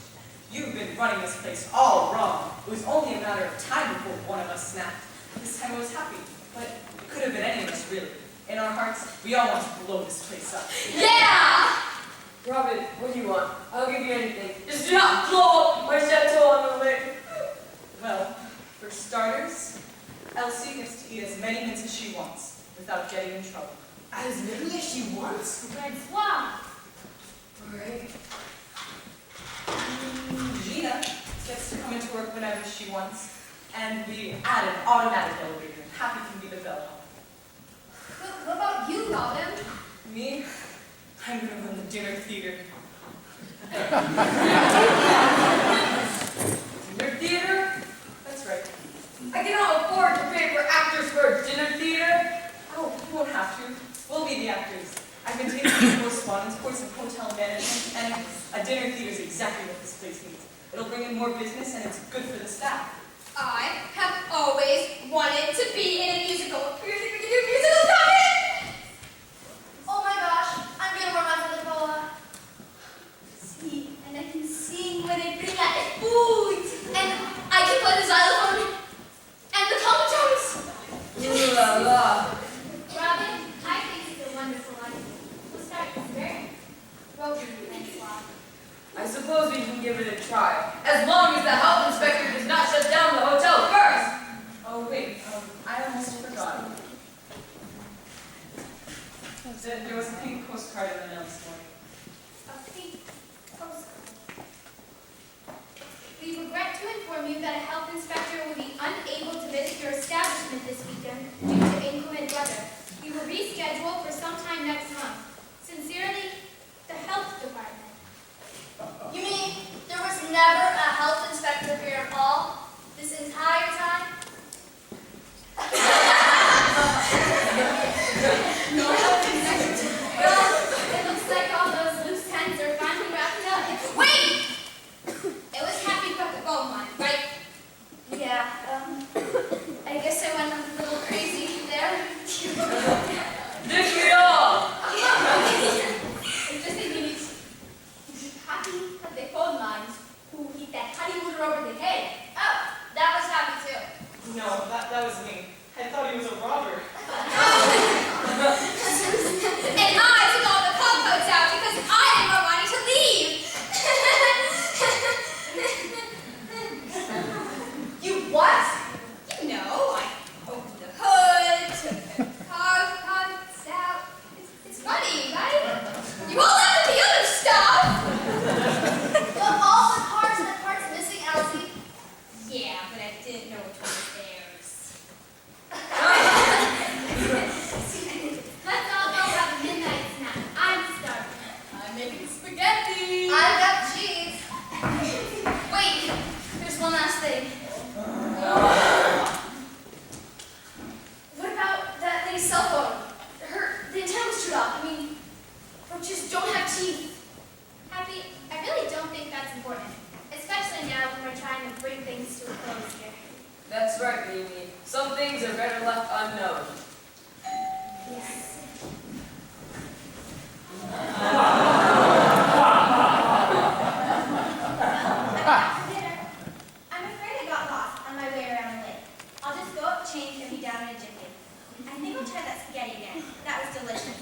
You've been running this place all wrong. It was only a matter of time before one of us snapped. This time I was happy, but it could have been any of us, really. In our hearts, we all want to blow this place up.
Yeah!
Robin, what do you want? I'll give you anything. Just do not blow up my chateau on the lake.
Well, for starters, Elsie gets to eat as many mints as she wants without getting in trouble.
As many as she wants?
Francois.
Alright.
Gina gets to come into work whenever she wants, and we add an automatic elevator. Happy can be the bellhop.
What about you, Robin?
Me? I'm gonna run the dinner theater.
Dinner theater?
That's right.
I cannot afford to pay for actors for a dinner theater.
Oh, you won't have to. We'll be the actors. I've been taking some correspondence, course of hotel management, and a dinner theater is exactly what this place needs. It'll bring in more business, and it's good for the staff.
I have always wanted to be in a musical. Musical comedy! Oh my gosh, I'm gonna wear my Philip Cola. See, and I can sing when I bring out the food. And I can play the xylophone and the congas.
Ooh la la.
Robin, I think it's a wonderful idea. We'll start this very road Francois.
I suppose we can give it a try. As long as the health inspector does not shut down the hotel first.
Oh, wait, I almost forgot. There was a pink postcard in the mail this morning.
A pink postcard. We regret to inform you that a health inspector will be unable to visit your establishment this weekend due to inclement weather. We will reschedule for sometime next month. Sincerely, the health department.
You mean there was never a health inspector here at all this entire time?
No health inspector. Well, it looks like all those loose ends are finally wrapped up.
Wait! It was Happy Bucket Gold Mine, right?
Yeah, I guess I went a little crazy there.
Did we all?
Just a minute.
Happy Bucket Gold Mines, who hit that Hollywood over the head. Oh, that was Happy too.
No, that was me. I thought he was a robber.
And I took all the compotes out because I didn't want money to leave. You what? You know, I opened the hood, took the compotes out. It's funny, right? You all left the other stuff. But all the parts and the parts missing, Elsie. Yeah, but I didn't know which one was theirs.
Let's all go have a midnight snack. I'm starving.
I'm making spaghetti. I've got cheese. Wait, there's one last thing. What about that lady's cell phone? The antenna was chewed off. I mean, roaches don't have teeth.
Happy, I really don't think that's important. Especially now when we're trying to bring things to a close here.
That's right, Mimi. Some things are better left unknown.
Yes. After dinner, I'm afraid I got lost on my way around the lake. I'll just go up, change, and be down in a jiffy. I think I'll try that spaghetti again. That was delicious.